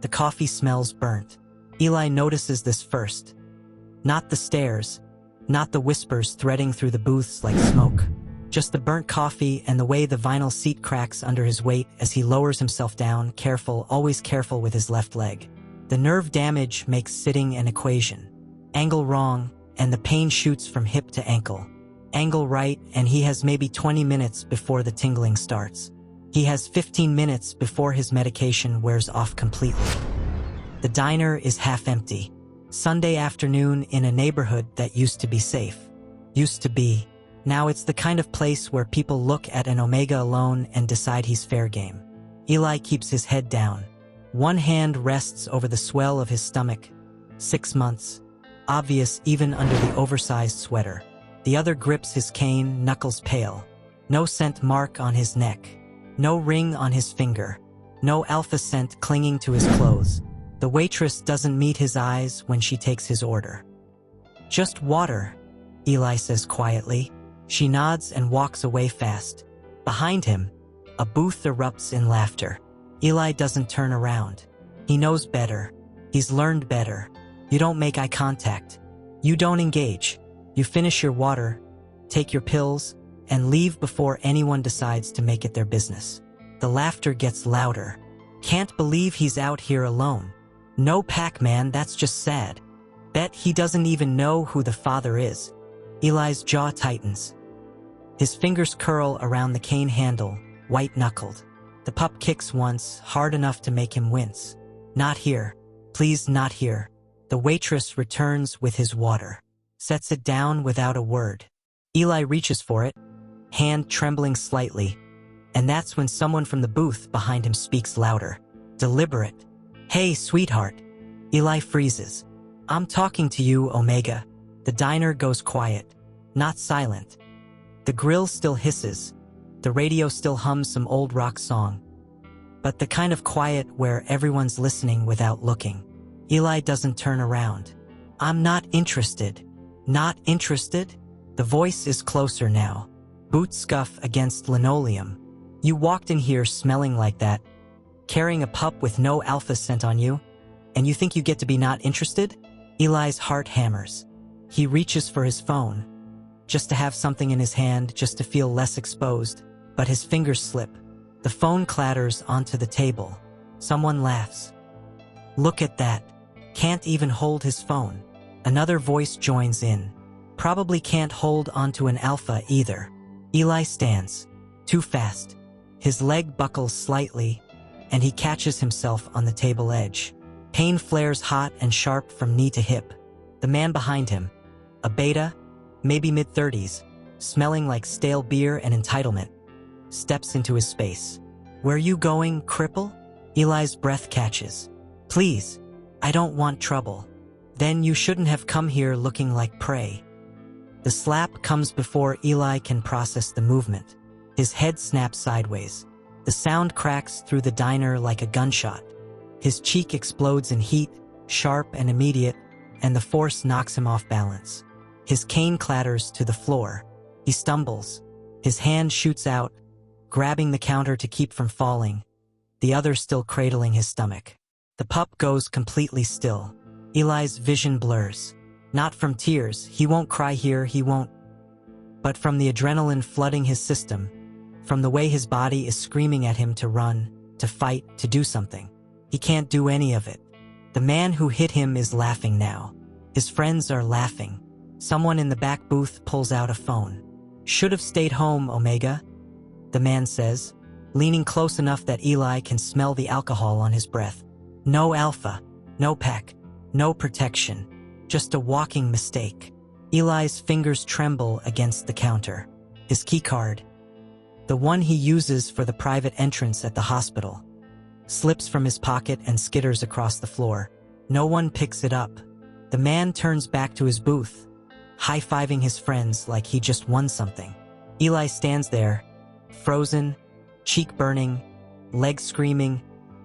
The coffee smells burnt. Eli notices this first. Not the stares, not the whispers threading through the booths like smoke. Just the burnt coffee and the way the vinyl seat cracks under his weight as he lowers himself down, careful, always careful with his left leg. The nerve damage makes sitting an equation. Angle wrong, and the pain shoots from hip to ankle. Angle right, and he has maybe 20 minutes before the tingling starts. He has 15 minutes before his medication wears off completely. The diner is half empty. Sunday afternoon in a neighborhood that used to be safe. Used to be. Now it's the kind of place where people look at an Omega alone and decide he's fair game. Eli keeps his head down. One hand rests over the swell of his stomach. 6 months. Obvious even under the oversized sweater. The other grips his cane, knuckles pale. No scent mark on his neck. No ring on his finger. No alpha scent clinging to his clothes. The waitress doesn't meet his eyes when she takes his order. "Just water," Eli says quietly. She nods and walks away fast. Behind him, a booth erupts in laughter. Eli doesn't turn around. He knows better. He's learned better. You don't make eye contact. You don't engage. You finish your water, take your pills, and leave before anyone decides to make it their business. The laughter gets louder. Can't believe he's out here alone. No Pac-Man, that's just sad. Bet he doesn't even know who the father is. Eli's jaw tightens. His fingers curl around the cane handle, white-knuckled. The pup kicks once, hard enough to make him wince. "Not here. Please, not here." The waitress returns with his water. Sets it down without a word. Eli reaches for it, hand trembling slightly, and that's when someone from the booth behind him speaks louder. Deliberate. "Hey, sweetheart." Eli freezes. "I'm talking to you, Omega." The diner goes quiet. Not silent. The grill still hisses. The radio still hums some old rock song. But the kind of quiet where everyone's listening without looking. Eli doesn't turn around. "I'm not interested." Not interested? The voice is closer now. Boots scuff against linoleum. "You walked in here smelling like that, carrying a pup with no alpha scent on you, and you think you get to be not interested?" Eli's heart hammers. He reaches for his phone, just to have something in his hand, just to feel less exposed, but his fingers slip. The phone clatters onto the table. Someone laughs. "Look at that." Can't even hold his phone. Another voice joins in. Probably can't hold onto an alpha either. Eli stands. Too fast. His leg buckles slightly, and he catches himself on the table edge. Pain flares hot and sharp from knee to hip. The man behind him, a beta, maybe mid-30s, smelling like stale beer and entitlement, steps into his space. "Where you going, cripple?" Eli's breath catches. "Please, I don't want trouble." "Then you shouldn't have come here looking like prey." The slap comes before Eli can process the movement. His head snaps sideways. The sound cracks through the diner like a gunshot. His cheek explodes in heat, sharp and immediate, and the force knocks him off balance. His cane clatters to the floor. He stumbles. His hand shoots out, grabbing the counter to keep from falling, the other still cradling his stomach. The pup goes completely still. Eli's vision blurs. Not from tears, he won't cry here, he won't. But from the adrenaline flooding his system, from the way his body is screaming at him to run, to fight, to do something. He can't do any of it. The man who hit him is laughing now. His friends are laughing. Someone in the back booth pulls out a phone. "Should have stayed home, Omega," the man says, leaning close enough that Eli can smell the alcohol on his breath. No alpha, no pack, no protection, just a walking mistake. Eli's fingers tremble against the counter. His keycard, the one he uses for the private entrance at the hospital, slips from his pocket and skitters across the floor. No one picks it up. The man turns back to his booth, high-fiving his friends like he just won something. Eli stands there, frozen, cheek burning, leg screaming,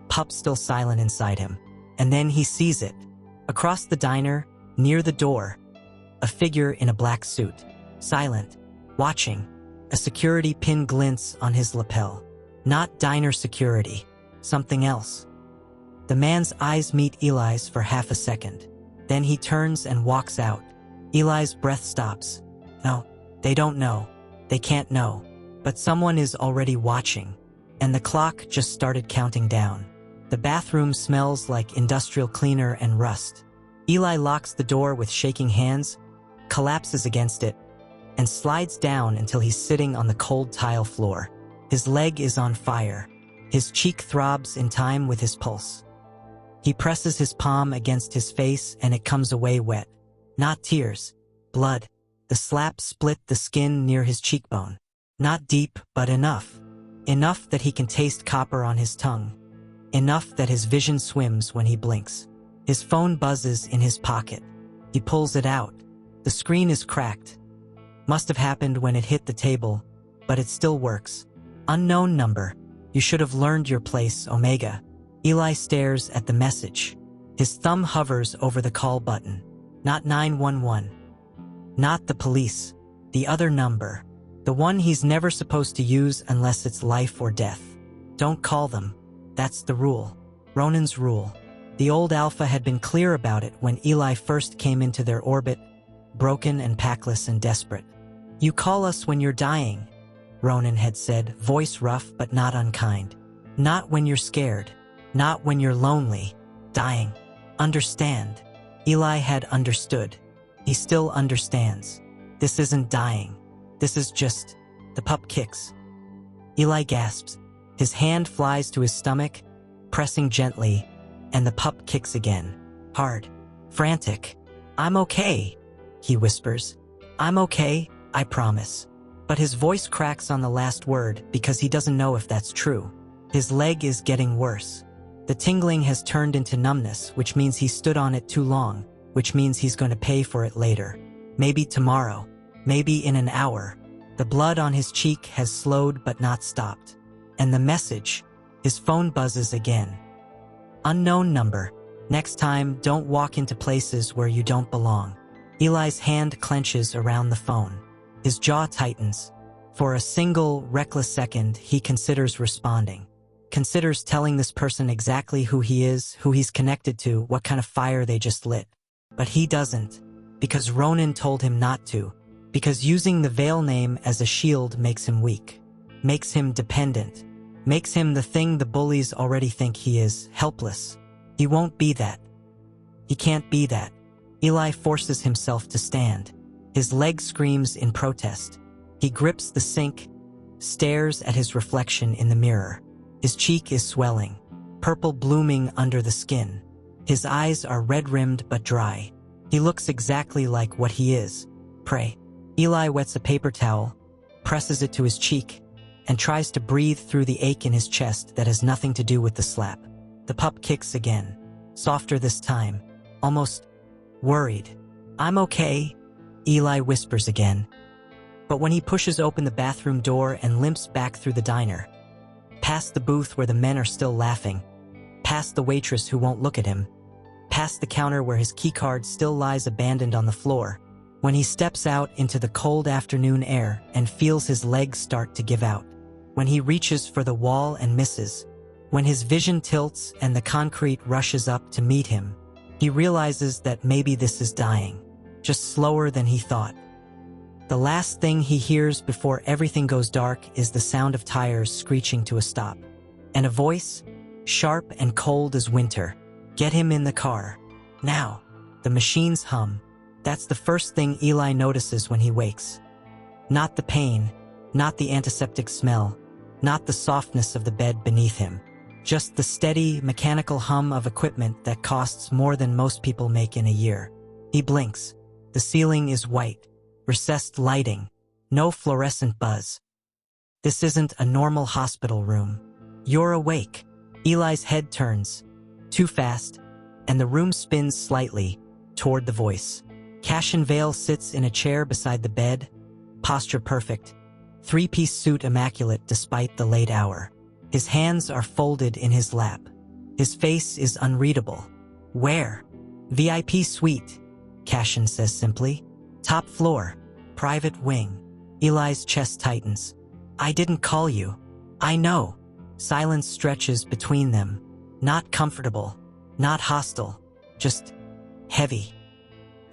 pup still silent inside him. And then he sees it. Across the diner, near the door, a figure in a black suit, silent, watching. A security pin glints on his lapel. Not diner security, something else. The man's eyes meet Eli's for half a second. Then he turns and walks out. Eli's breath stops. No, they don't know. They can't know. But someone is already watching. And the clock just started counting down. The bathroom smells like industrial cleaner and rust. Eli locks the door with shaking hands, collapses against it, and slides down until he's sitting on the cold tile floor. His leg is on fire. His cheek throbs in time with his pulse. He presses his palm against his face and it comes away wet. Not tears, blood. The slap split the skin near his cheekbone. Not deep, but enough. Enough that he can taste copper on his tongue. Enough that his vision swims when he blinks. His phone buzzes in his pocket. He pulls it out. The screen is cracked. Must have happened when it hit the table, but it still works. Unknown number. You should have learned your place, Omega. Eli stares at the message. His thumb hovers over the call button. Not 911. Not the police. The other number. The one he's never supposed to use unless it's life or death. Don't call them. That's the rule. Ronan's rule. The old Alpha had been clear about it when Eli first came into their orbit, broken and packless and desperate. You call us when you're dying, Ronan had said, voice rough but not unkind. Not when you're scared. Not when you're lonely. Dying. Understand. Eli had understood. He still understands. This isn't dying. This is just... The pup kicks. Eli gasps. His hand flies to his stomach, pressing gently, and the pup kicks again. Hard. Frantic. I'm okay, he whispers. I'm okay, I promise. But his voice cracks on the last word because he doesn't know if that's true. His leg is getting worse. The tingling has turned into numbness, which means he stood on it too long, which means he's going to pay for it later. Maybe tomorrow. Maybe in an hour. The blood on his cheek has slowed but not stopped. And the message. His phone buzzes again. Unknown number. Next time, don't walk into places where you don't belong. Eli's hand clenches around the phone. His jaw tightens. For a single, reckless second, he considers responding. Considers telling this person exactly who he is, who he's connected to, what kind of fire they just lit. But he doesn't. Because Ronan told him not to. Because using the Vale name as a shield makes him weak. Makes him dependent. Makes him the thing the bullies already think he is, helpless. He won't be that. He can't be that. Eli forces himself to stand. His leg screams in protest. He grips the sink, stares at his reflection in the mirror. His cheek is swelling, purple blooming under the skin. His eyes are red-rimmed but dry. He looks exactly like what he is. Prey. Eli wets a paper towel, presses it to his cheek, and tries to breathe through the ache in his chest that has nothing to do with the slap. The pup kicks again, softer this time, almost worried. I'm okay, Eli whispers again. But when he pushes open the bathroom door and limps back through the diner, past the booth where the men are still laughing, past the waitress who won't look at him, past the counter where his keycard still lies abandoned on the floor, when he steps out into the cold afternoon air and feels his legs start to give out, when he reaches for the wall and misses, when his vision tilts and the concrete rushes up to meet him, he realizes that maybe this is dying, just slower than he thought. The last thing he hears before everything goes dark is the sound of tires screeching to a stop. And a voice, sharp and cold as winter. Get him in the car. Now. The machines hum. That's the first thing Eli notices when he wakes. Not the pain, not the antiseptic smell, not the softness of the bed beneath him. Just the steady, mechanical hum of equipment that costs more than most people make in a year. He blinks. The ceiling is white. Recessed lighting. No fluorescent buzz. This isn't a normal hospital room. You're awake. Eli's head turns. Too fast. And the room spins slightly toward the voice. Cashin Vale sits in a chair beside the bed. Posture perfect. Three-piece suit immaculate despite the late hour. His hands are folded in his lap. His face is unreadable. Where? VIP suite, Cashin says simply. Top floor. Private wing. Eli's chest tightens. I didn't call you. I know. Silence stretches between them. Not comfortable. Not hostile, just heavy.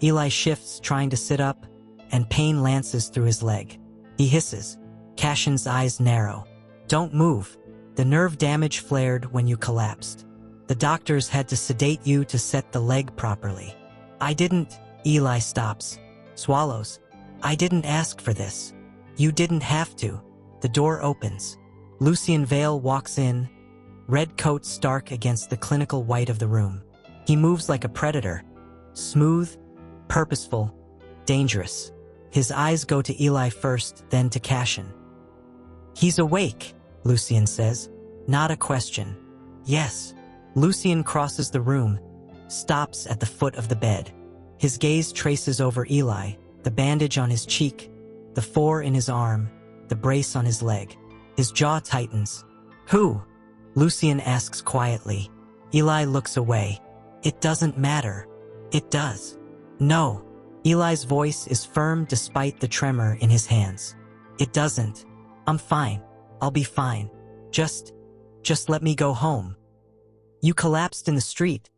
Eli shifts, trying to sit up, and pain lances through his leg. He hisses. Cashin's eyes narrow. Don't move. The nerve damage flared when you collapsed. The doctors had to sedate you to set the leg properly. I didn't. Eli stops. Swallows. I didn't ask for this. You didn't have to. The door opens. Lucien Vale walks in, red coat stark against the clinical white of the room. He moves like a predator. Smooth, purposeful, dangerous. His eyes go to Eli first, then to Cashin. He's awake, Lucien says. Not a question. Yes. Lucien crosses the room, stops at the foot of the bed. His gaze traces over Eli, the bandage on his cheek, the 4 in his arm, the brace on his leg. His jaw tightens. Who? Lucien asks quietly. Eli looks away. It doesn't matter. It does. No. Eli's voice is firm despite the tremor in his hands. It doesn't. I'm fine. I'll be fine. Just let me go home. You collapsed in the street,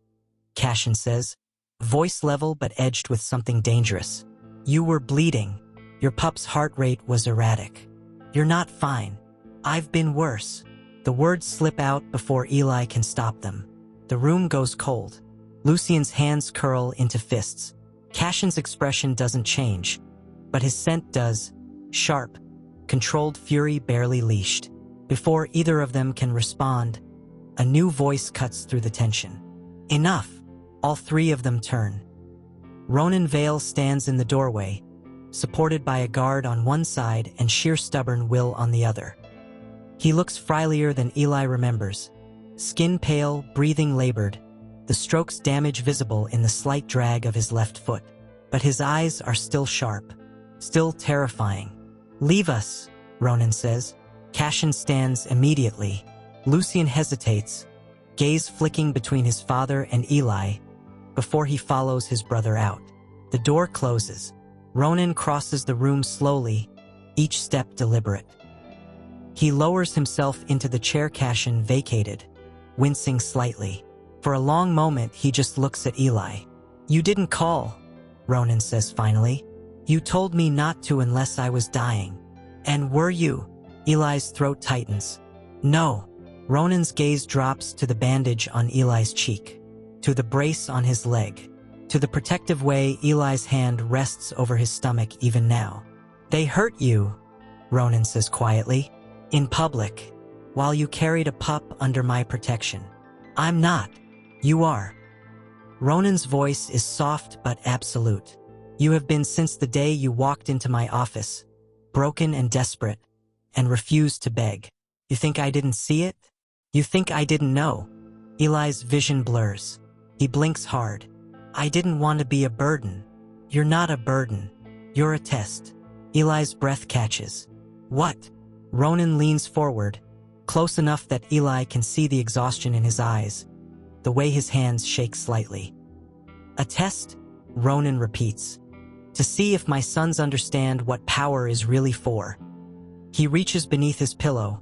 Cashin says, voice level but edged with something dangerous. You were bleeding. Your pup's heart rate was erratic. You're not fine. I've been worse. The words slip out before Eli can stop them. The room goes cold. Lucien's hands curl into fists. Cashin's expression doesn't change, but his scent does. Sharp, controlled fury barely leashed. Before either of them can respond, a new voice cuts through the tension. Enough! All 3 of them turn. Ronan Vale stands in the doorway, supported by a guard on one side and sheer stubborn will on the other. He looks frilier than Eli remembers. Skin pale, breathing labored, the strokes damage visible in the slight drag of his left foot. But his eyes are still sharp, still terrifying. Leave us, Ronan says. Cashin stands immediately. Lucien hesitates, gaze flicking between his father and Eli, before he follows his brother out. The door closes. Ronan crosses the room slowly, each step deliberate. He lowers himself into the chair Cashin vacated, wincing slightly. For a long moment, he just looks at Eli. You didn't call, Ronan says finally. You told me not to unless I was dying. And were you? Eli's throat tightens. No. Ronan's gaze drops to the bandage on Eli's cheek, to the brace on his leg, to the protective way Eli's hand rests over his stomach even now. They hurt you, Ronan says quietly, in public, while you carried a pup under my protection. I'm not. You are. Ronan's voice is soft but absolute. You have been since the day you walked into my office, broken and desperate, and refused to beg. You think I didn't see it? You think I didn't know? Eli's vision blurs. He blinks hard. I didn't want to be a burden. You're not a burden. You're a test. Eli's breath catches. What? Ronan leans forward, close enough that Eli can see the exhaustion in his eyes, the way his hands shake slightly. A test? Ronan repeats. To see if my sons understand what power is really for. He reaches beneath his pillow.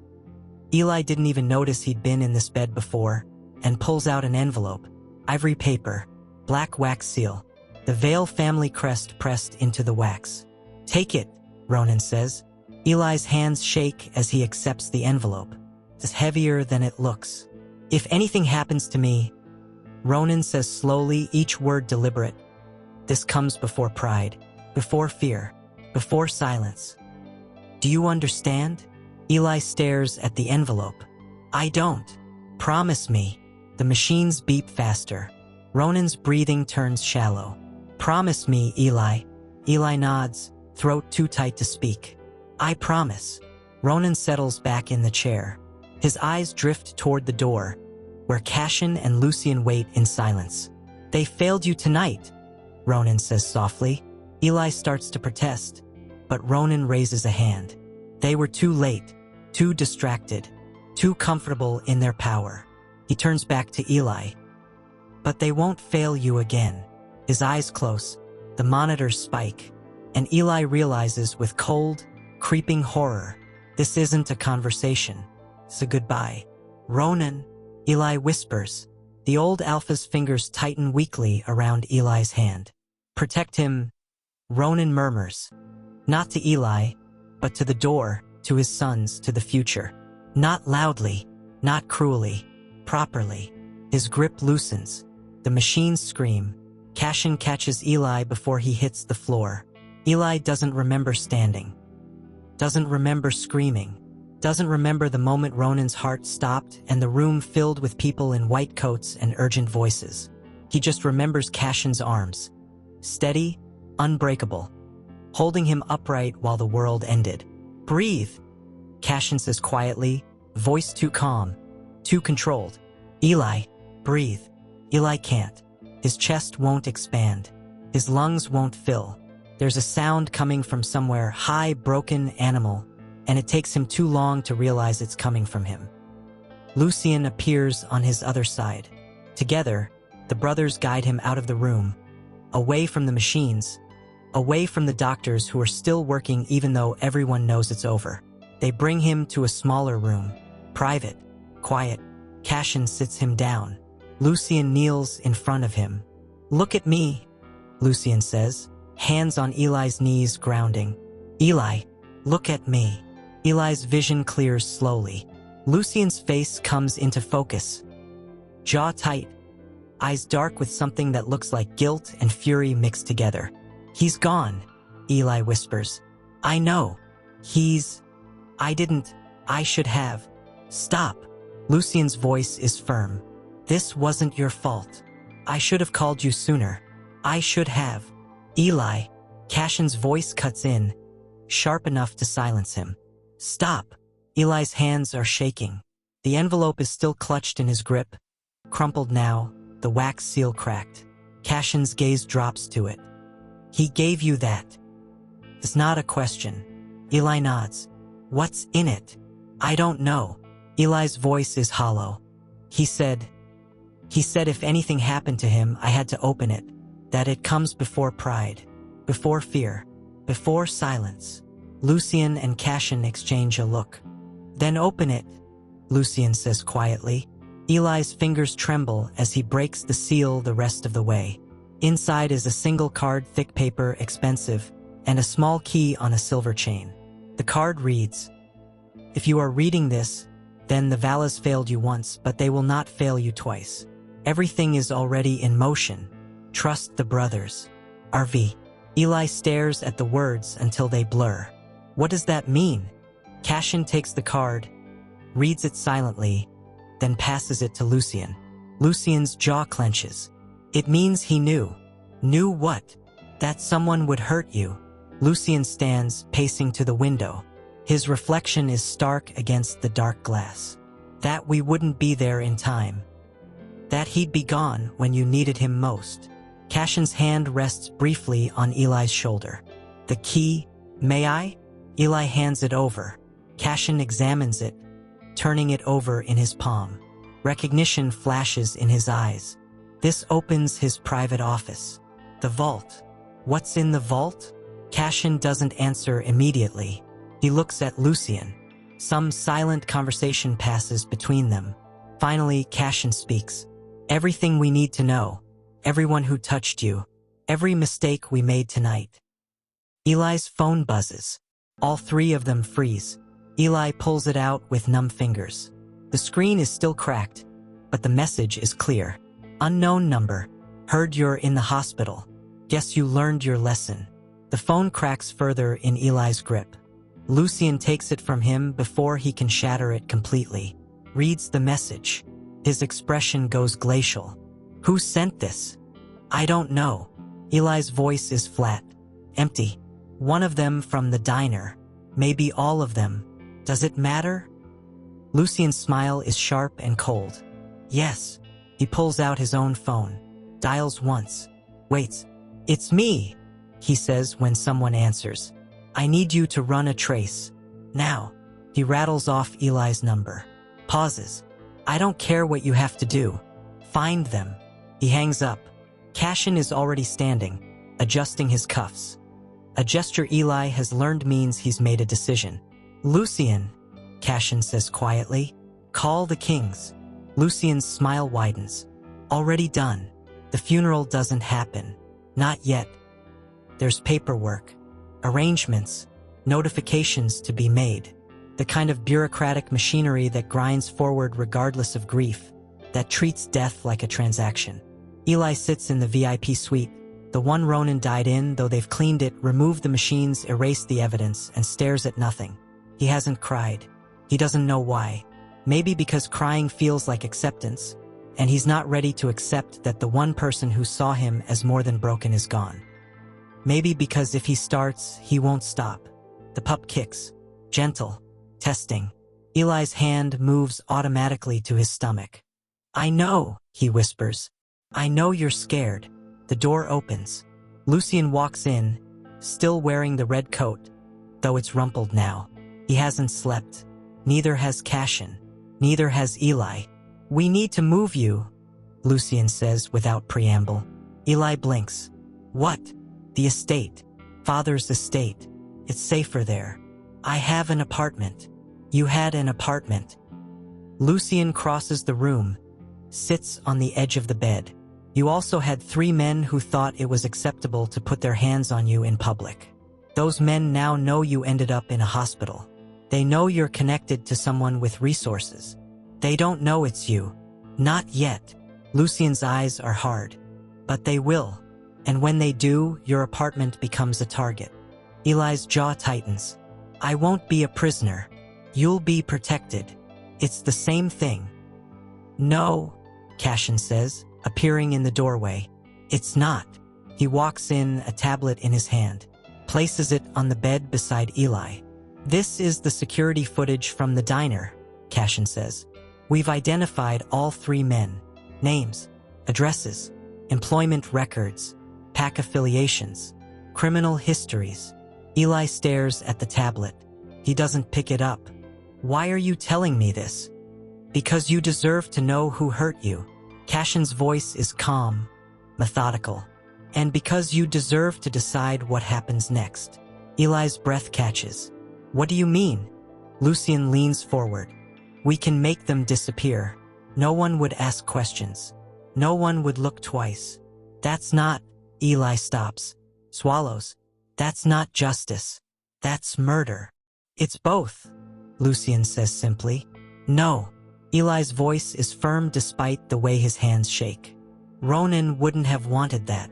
Eli didn't even notice he'd been in this bed before, and pulls out an envelope. Ivory paper, black wax seal, the Vale family crest pressed into the wax. Take it, Ronan says. Eli's hands shake as he accepts the envelope. It's heavier than it looks. If anything happens to me, Ronan says slowly, each word deliberate. This comes before pride, before fear, before silence. Do you understand? Eli stares at the envelope. I don't. Promise me. The machines beep faster. Ronan's breathing turns shallow. Promise me, Eli. Eli nods, throat too tight to speak. I promise. Ronan settles back in the chair. His eyes drift toward the door, where Cashin and Lucien wait in silence. They failed you tonight, Ronan says softly. Eli starts to protest, but Ronan raises a hand. They were too late, too distracted, too comfortable in their power. He turns back to Eli. But they won't fail you again. His eyes close, the monitors spike, and Eli realizes with cold, creeping horror, this isn't a conversation. It's a goodbye. Ronan, Eli whispers. The old alpha's fingers tighten weakly around Eli's hand. Protect him, Ronan murmurs. Not to Eli, but to the door, to his sons, to the future. Not loudly, not cruelly, properly. His grip loosens. The machines scream. Cashin catches Eli before he hits the floor. Eli doesn't remember standing. Doesn't remember screaming. Doesn't remember the moment Ronan's heart stopped and the room filled with people in white coats and urgent voices. He just remembers Cashin's arms. Steady, unbreakable. Holding him upright while the world ended. Breathe, Cashin says quietly, voice too calm, too controlled. Eli, breathe. Eli can't. His chest won't expand. His lungs won't fill. There's a sound coming from somewhere, high, broken, animal, and it takes him too long to realize it's coming from him. Lucien appears on his other side. Together, the brothers guide him out of the room, away from the machines, away from the doctors who are still working even though everyone knows it's over. They bring him to a smaller room, private, quiet. Cashin sits him down. Lucien kneels in front of him. Look at me, Lucien says, hands on Eli's knees grounding. Eli, look at me. Eli's vision clears slowly. Lucien's face comes into focus. Jaw tight, eyes dark with something that looks like guilt and fury mixed together. He's gone, Eli whispers. I know. I should have. Stop. Lucien's voice is firm. This wasn't your fault. I should have called you sooner. I should have. Eli, Cashin's voice cuts in, sharp enough to silence him. Stop. Eli's hands are shaking. The envelope is still clutched in his grip, crumpled now, the wax seal cracked. Cashin's gaze drops to it. He gave you that. It's not a question. Eli nods. What's in it? I don't know. Eli's voice is hollow. He said if anything happened to him, I had to open it. That it comes before pride, before fear, before silence. Lucien and Cashin exchange a look. Then open it, Lucien says quietly. Eli's fingers tremble as he breaks the seal the rest of the way. Inside is a single card, thick paper, expensive, and a small key on a silver chain. The card reads, if you are reading this, then the Vales failed you once, but they will not fail you twice. Everything is already in motion. Trust the brothers. RV. Eli stares at the words until they blur. What does that mean? Cashin takes the card, reads it silently, then passes it to Lucien. Lucien's jaw clenches. It means he knew. Knew what? That someone would hurt you. Lucien stands, pacing to the window. His reflection is stark against the dark glass. That we wouldn't be there in time. That he'd be gone when you needed him most. Cashin's hand rests briefly on Eli's shoulder. The key, may I? Eli hands it over. Cashin examines it, turning it over in his palm. Recognition flashes in his eyes. This opens his private office. The vault. What's in the vault? Cashin doesn't answer immediately. He looks at Lucien. Some silent conversation passes between them. Finally, Cashin speaks. Everything we need to know. Everyone who touched you. Every mistake we made tonight. Eli's phone buzzes. All three of them freeze. Eli pulls it out with numb fingers. The screen is still cracked, but the message is clear. Unknown number. Heard you're in the hospital. Guess you learned your lesson. The phone cracks further in Eli's grip. Lucien takes it from him before he can shatter it completely. Reads the message. His expression goes glacial. Who sent this? I don't know. Eli's voice is flat, empty. One of them from the diner. Maybe all of them. Does it matter? Lucien's smile is sharp and cold. Yes. He pulls out his own phone. Dials once. Waits. It's me, he says when someone answers. I need you to run a trace. Now. He rattles off Eli's number. Pauses. I don't care what you have to do. Find them. He hangs up. Cashin is already standing, adjusting his cuffs. A gesture Eli has learned means he's made a decision. Lucien, Cashin says quietly, call the kings. Lucien's smile widens. Already done. The funeral doesn't happen. Not yet. There's paperwork, arrangements, notifications to be made. The kind of bureaucratic machinery that grinds forward regardless of grief, that treats death like a transaction. Eli sits in the VIP suite, the one Ronan died in, though they've cleaned it, removed the machines, erased the evidence, and stares at nothing. He hasn't cried. He doesn't know why. Maybe because crying feels like acceptance, and he's not ready to accept that the one person who saw him as more than broken is gone. Maybe because if he starts, he won't stop. The pup kicks. Gentle. Testing. Eli's hand moves automatically to his stomach. "I know," he whispers. "I know you're scared." The door opens. Lucien walks in, still wearing the red coat, though it's rumpled now. He hasn't slept. Neither has Cassian. Neither has Eli. "We need to move you," Lucien says without preamble. Eli blinks. "What?" "The estate. Father's estate. It's safer there. I have an apartment." "You had an apartment." Lucien crosses the room, sits on the edge of the bed. "You also had 3 men who thought it was acceptable to put their hands on you in public. Those men now know you ended up in a hospital. They know you're connected to someone with resources. They don't know it's you. Not yet." Lucien's eyes are hard. "But they will. And when they do, your apartment becomes a target." Eli's jaw tightens. "I won't be a prisoner. You'll be protected. It's the same thing." "No," Cassian says, appearing in the doorway. "It's not." He walks in, a tablet in his hand, places it on the bed beside Eli. "This is the security footage from the diner," Cassian says. "We've identified all 3 men. Names, addresses, employment records, PAC affiliations, criminal histories." Eli stares at the tablet. He doesn't pick it up. "Why are you telling me this?" "Because you deserve to know who hurt you." Cassian's voice is calm, methodical. "And because you deserve to decide what happens next." Eli's breath catches. "What do you mean?" Lucien leans forward. "We can make them disappear. No one would ask questions. No one would look twice. That's not..." Eli stops, swallows. "That's not justice. That's murder." "It's both," Lucien says simply. "No." Eli's voice is firm despite the way his hands shake. "Ronan wouldn't have wanted that."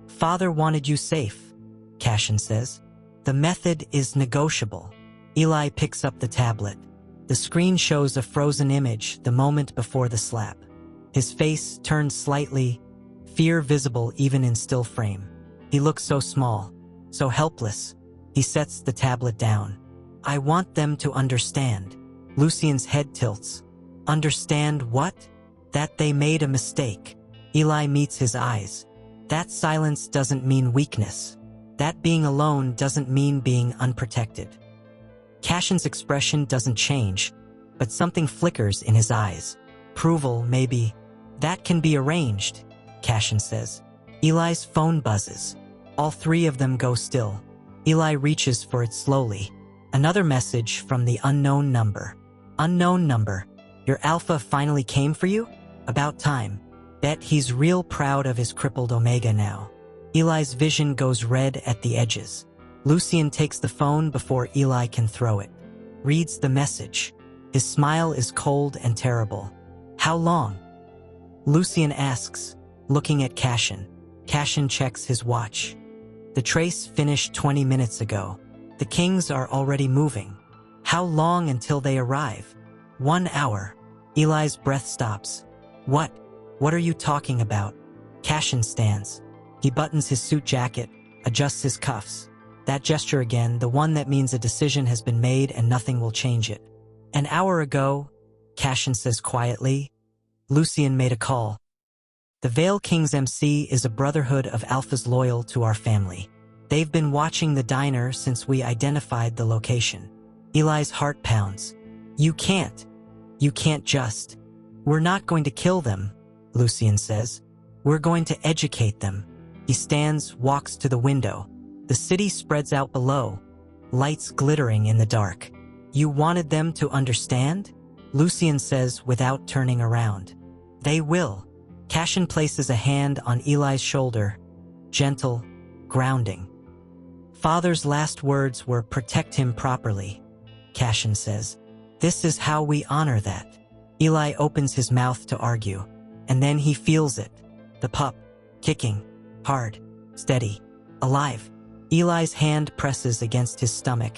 "Father wanted you safe," Cassian says. "The method is negotiable." Eli picks up the tablet. The screen shows a frozen image the moment before the slap. His face turns slightly, fear visible even in still frame. He looks so small, so helpless. He sets the tablet down. "I want them to understand." Lucien's head tilts. "Understand what?" "That they made a mistake." Eli meets his eyes. "That silence doesn't mean weakness. That being alone doesn't mean being unprotected." Cassian's expression doesn't change, but something flickers in his eyes. Approval, maybe. "That can be arranged," Cassian says. Eli's phone buzzes. All 3 of them go still. Eli reaches for it slowly. Another message from the unknown number. "Unknown number. Your alpha finally came for you? About time. Bet he's real proud of his crippled Omega now." Eli's vision goes red at the edges. Lucien takes the phone before Eli can throw it. Reads the message. His smile is cold and terrible. "How long?" Lucien asks, looking at Cassian. Cassian checks his watch. "The trace finished 20 minutes ago. The Kings are already moving." "How long until they arrive?" 1 hour. Eli's breath stops. What are you talking about?" Cassian stands. He buttons his suit jacket, adjusts his cuffs. That gesture again, the one that means a decision has been made and nothing will change it. "An hour ago," Cassian says quietly, "Lucien made a call. The Vale King's MC is a brotherhood of alphas loyal to our family. They've been watching the diner since we identified the location." Eli's heart pounds. You can't just." "We're not going to kill them," Lucien says. "We're going to educate them." He stands, walks to the window. The city spreads out below, lights glittering in the dark. "You wanted them to understand?" Lucien says without turning around. "They will." Cashin places a hand on Eli's shoulder, gentle, grounding. Father's last words were, "Protect him properly," Cashin says. "This is how we honor that." Eli opens his mouth to argue, and then he feels it. The pup, kicking, hard, steady, alive. Eli's hand presses against his stomach,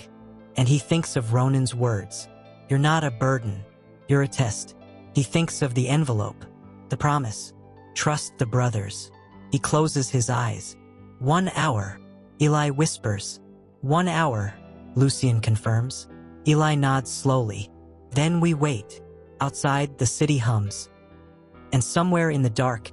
and he thinks of Ronan's words. "You're not a burden. You're a test." He thinks of the envelope, the promise. "Trust the brothers." He closes his eyes. 1 hour, Eli whispers. 1 hour, Lucien confirms. Eli nods slowly. Then we wait. Outside, the city hums. And somewhere in the dark,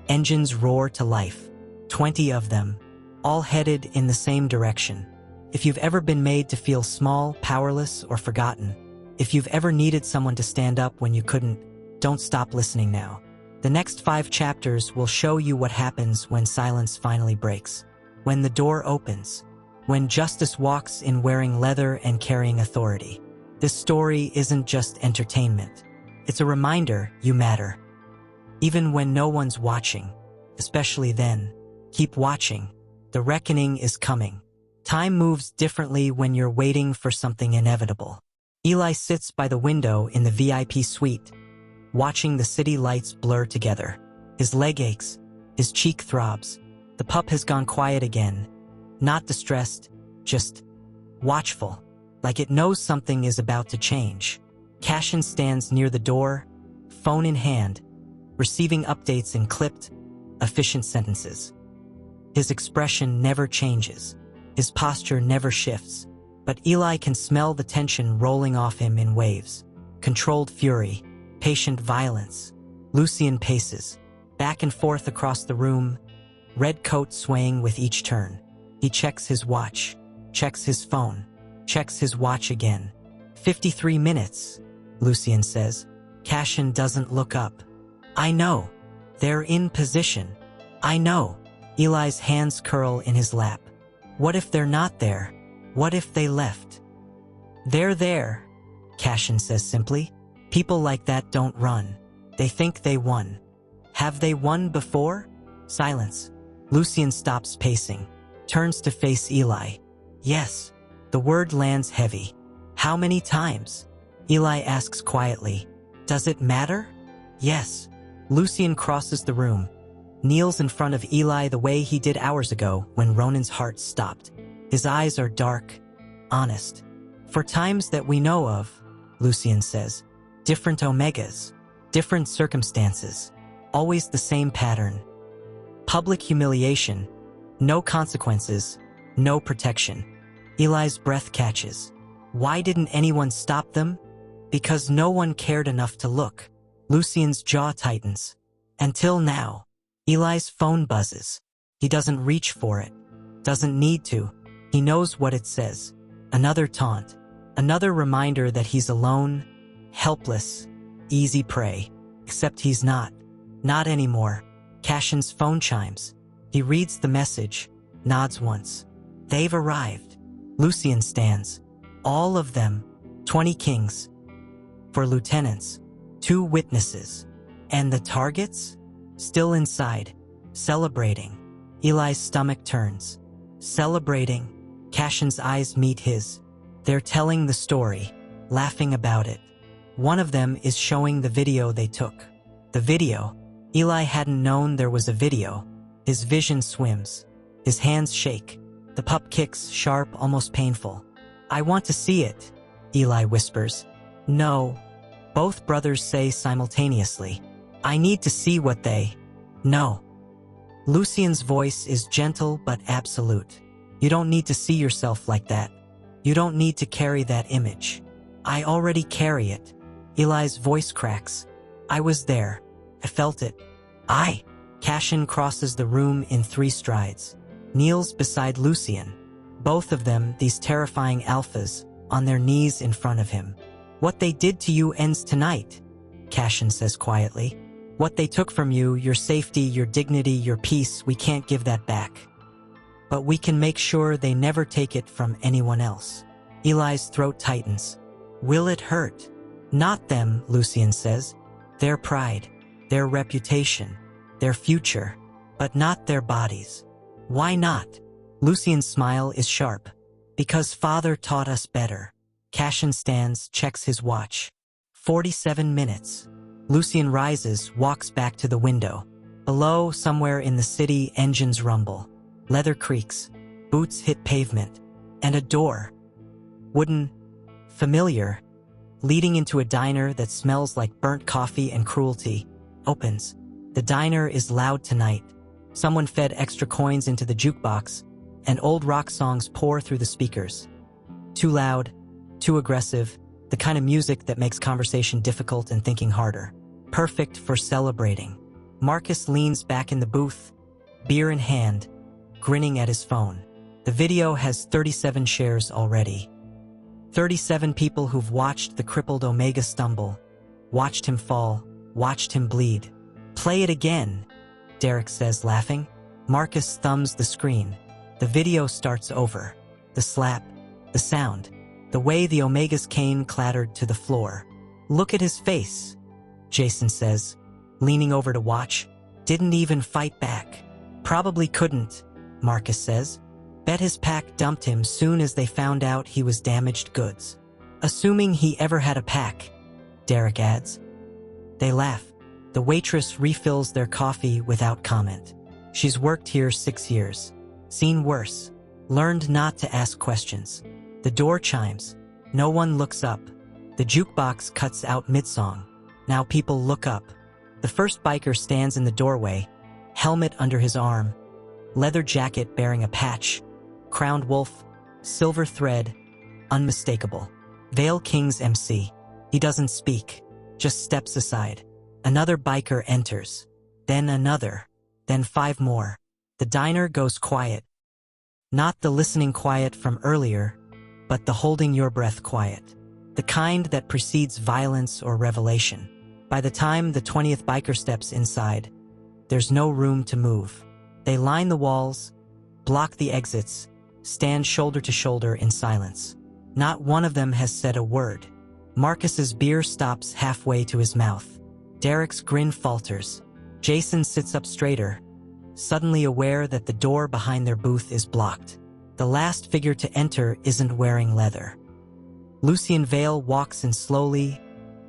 engines roar to life. 20 of them, all headed in the same direction. If you've ever been made to feel small, powerless, or forgotten, if you've ever needed someone to stand up when you couldn't, don't stop listening now. The next 5 chapters will show you what happens when silence finally breaks. When the door opens. When justice walks in wearing leather and carrying authority. This story isn't just entertainment. It's a reminder you matter. Even when no one's watching. Especially then. Keep watching. The reckoning is coming. Time moves differently when you're waiting for something inevitable. Eli sits by the window in the VIP suite, watching the city lights blur together. His leg aches, his cheek throbs. The pup has gone quiet again. Not distressed, just watchful, like it knows something is about to change. Cashin stands near the door, phone in hand, receiving updates in clipped, efficient sentences. His expression never changes. His posture never shifts. But Eli can smell the tension rolling off him in waves. Controlled fury, patient violence. Lucien paces, back and forth across the room, red coat swaying with each turn. He checks his watch, checks his phone, checks his watch again. 53 minutes, Lucien says. Cashin doesn't look up. "I know. They're in position. I know." Eli's hands curl in his lap. What if they're not there? What if they left? "They're there," Cashin says simply. People like that don't run. They think they won. Have they won before? Silence. Lucien stops pacing, turns to face Eli. "Yes." The word lands heavy. "How many times?" Eli asks quietly. "Does it matter?" "Yes." Lucien crosses the room, kneels in front of Eli the way he did hours ago when Ronan's heart stopped. His eyes are dark, honest. "For times that we know of," Lucien says, "different omegas, different circumstances, always the same pattern. Public humiliation, no consequences, no protection." Eli's breath catches. Why didn't anyone stop them? Because no one cared enough to look. Lucien's jaw tightens. Until now. Eli's phone buzzes. He doesn't reach for it. Doesn't need to. He knows what it says. Another taunt. Another reminder that he's alone, helpless, easy prey. Except he's not. Not anymore. Cashin's phone chimes. He reads the message, nods once. They've arrived. Lucien stands. All of them. 20 kings. For lieutenants. 2 witnesses. And the targets? Still inside. Celebrating. Eli's stomach turns. Celebrating. Cashin's eyes meet his. They're telling the story. Laughing about it. One of them is showing the video they took. The video. Eli hadn't known there was a video. His vision swims. His hands shake. The pup kicks, sharp, almost painful. "I want to see it," Eli whispers. "No." Both brothers say simultaneously. "I need to see what they..." "No." Lucien's voice is gentle but absolute. "You don't need to see yourself like that. You don't need to carry that image. I already carry it." Eli's voice cracks. "I was there. I felt it. I..." Cashin crosses the room in 3 strides. Kneels beside Lucien. Both of them, these terrifying alphas, on their knees in front of him. "What they did to you ends tonight," Cashin says quietly. "What they took from you, your safety, your dignity, your peace, we can't give that back. But we can make sure they never take it from anyone else." Eli's throat tightens. "Will it hurt?" "Not them," Lucien says. "Their pride, their reputation, their future, but not their bodies. Why not? Lucian's smile is sharp. Because father taught us better. Cassian stands, checks his watch. 47 minutes. Lucian rises, walks back to the window. Below, somewhere in the city, engines rumble. Leather creaks. Boots hit pavement. And a door. Wooden. Familiar. Leading into a diner that smells like burnt coffee and cruelty. Opens. The diner is loud tonight. Someone fed extra coins into the jukebox, and old rock songs pour through the speakers. Too loud, too aggressive, the kind of music that makes conversation difficult and thinking harder. Perfect for celebrating. Marcus leans back in the booth, beer in hand, grinning at his phone. The video has 37 shares already. 37 people who've watched the crippled Omega stumble, watched him fall, watched him bleed. Play it again, Derek says, laughing. Marcus thumbs the screen. The video starts over. The slap, the sound, the way the Omega's cane clattered to the floor. Look at his face, Jason says, leaning over to watch. Didn't even fight back. Probably couldn't, Marcus says. Bet his pack dumped him soon as they found out he was damaged goods. Assuming he ever had a pack, Derek adds. They laugh. The waitress refills their coffee without comment. She's worked here 6 years. Seen worse. Learned not to ask questions. The door chimes. No one looks up. The jukebox cuts out mid-song. Now people look up. The first biker stands in the doorway, helmet under his arm, leather jacket bearing a patch, crowned wolf, silver thread, unmistakable. Vale King's MC. He doesn't speak, just steps aside. Another biker enters. Then another. Then 5 more. The diner goes quiet. Not the listening quiet from earlier, but the holding your breath quiet. The kind that precedes violence or revelation. By the time the 20th biker steps inside, there's no room to move. They line the walls, block the exits, stand shoulder to shoulder in silence. Not one of them has said a word. Marcus's beer stops halfway to his mouth. Derek's grin falters. Jason sits up straighter, suddenly aware that the door behind their booth is blocked. The last figure to enter isn't wearing leather. Lucian Vale walks in slowly,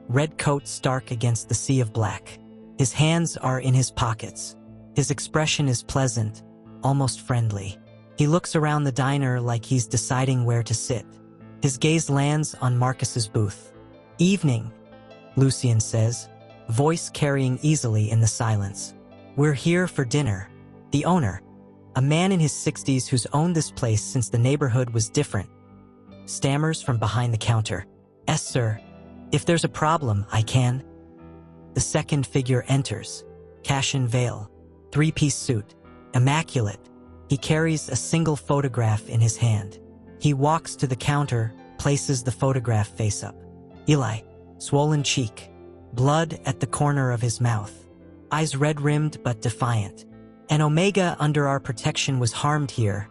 red coat stark against the sea of black. His hands are in his pockets. His expression is pleasant, almost friendly. He looks around the diner like he's deciding where to sit. His gaze lands on Marcus's booth. Evening, Lucian says, voice carrying easily in the silence. We're here for dinner. The owner, a man in his 60s who's owned this place since the neighborhood was different, stammers from behind the counter. "Yes, sir. If there's a problem, I can." The second figure enters. Cassian Vale, 3-piece suit, immaculate. He carries a single photograph in his hand. He walks to the counter, places the photograph face up. Eli, swollen cheek, blood at the corner of his mouth, eyes red-rimmed but defiant. "An Omega under our protection was harmed here,"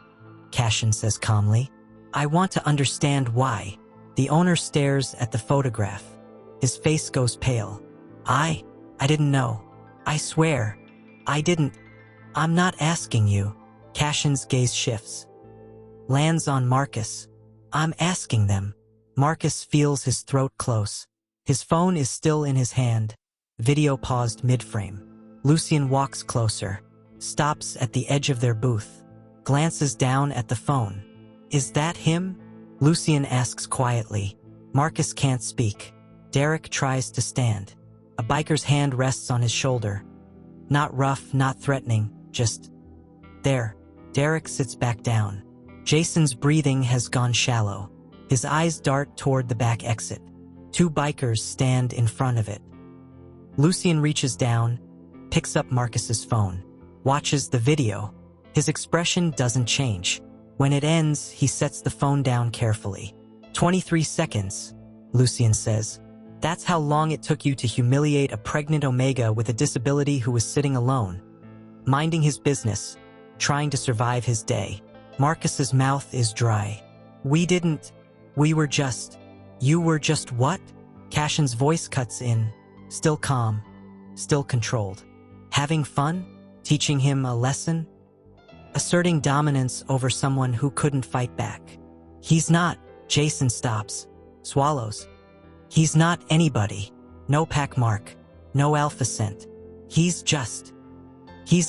Cassian says calmly. "I want to understand why." The owner stares at the photograph. His face goes pale. I didn't know. I swear, I didn't. I'm not asking you." Cassian's gaze shifts. Lands on Marcus. "I'm asking them." Marcus feels his throat close. His phone is still in his hand. Video paused mid-frame. Lucian walks closer, stops at the edge of their booth, glances down at the phone. "Is that him?" Lucian asks quietly. Marcus can't speak. Derek tries to stand. A biker's hand rests on his shoulder. Not rough, not threatening, just there. Derek sits back down. Jason's breathing has gone shallow. His eyes dart toward the back exit. 2 bikers stand in front of it. Lucian reaches down, picks up Marcus's phone, watches the video. His expression doesn't change. When it ends, he sets the phone down carefully. 23 seconds, Lucian says. "That's how long it took you to humiliate a pregnant Omega with a disability who was sitting alone, minding his business, trying to survive his day." Marcus's mouth is dry. We were just... You were just what?" Cassian's voice cuts in, still calm, still controlled. Having fun? Teaching him a lesson? Asserting dominance over someone who couldn't fight back. He's not. Jason stops, swallows. He's not anybody. No pack mark. No alpha scent. He's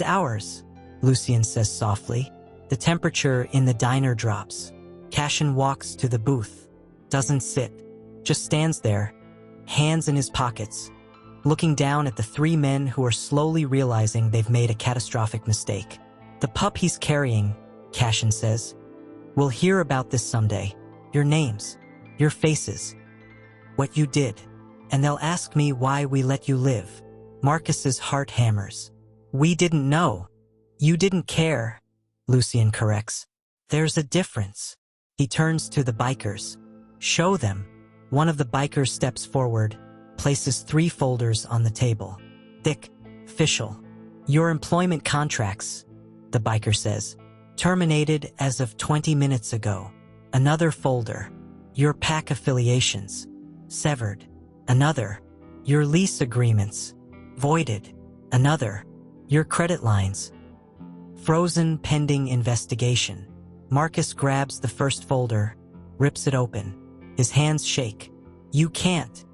ours, Lucien says softly. The temperature in the diner drops. Cashin walks to the booth. Doesn't sit. Just stands there, hands in his pockets, looking down at the three men who are slowly realizing they've made a catastrophic mistake. The pup he's carrying, Cashin says. We'll hear about this someday. Your names, your faces, what you did. And they'll ask me why we let you live. Marcus's heart hammers. We didn't know. You didn't care, Lucien corrects. There's a difference. He turns to the bikers. Show them. One of the bikers steps forward, places 3 folders on the table. Thick, official. Your employment contracts, the biker says. Terminated as of 20 minutes ago. Another folder. Your pack affiliations. Severed. Another. Your lease agreements. Voided. Another. Your credit lines. Frozen pending investigation. Marcus grabs the first folder, rips it open. His hands shake. You can't.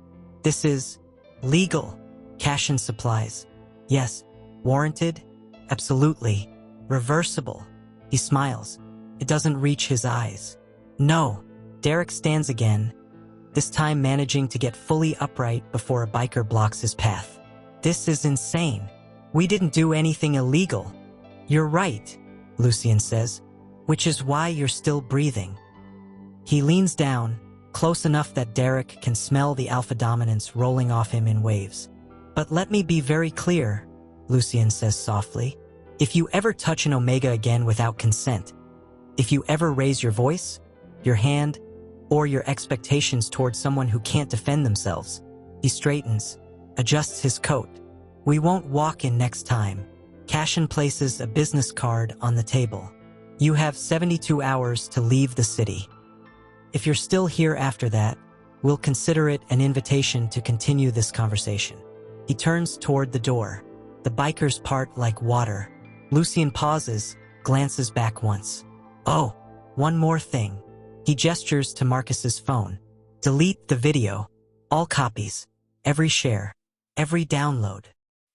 This is legal. Cashin supplies. Yes. Warranted? Absolutely. Reversible. He smiles. It doesn't reach his eyes. No. Derek stands again, this time managing to get fully upright before a biker blocks his path. This is insane. We didn't do anything illegal. You're right, Lucien says, which is why you're still breathing. He leans down, close enough that Derek can smell the alpha dominance rolling off him in waves. But let me be very clear, Lucien says softly. If you ever touch an Omega again without consent, if you ever raise your voice, your hand, or your expectations towards someone who can't defend themselves, he straightens, adjusts his coat. We won't walk in next time. Cashin places a business card on the table. You have 72 hours to leave the city. If you're still here after that, we'll consider it an invitation to continue this conversation. He turns toward the door. The bikers part like water. Lucien pauses, glances back once. Oh, one more thing. He gestures to Marcus's phone. Delete the video. All copies. Every share. Every download.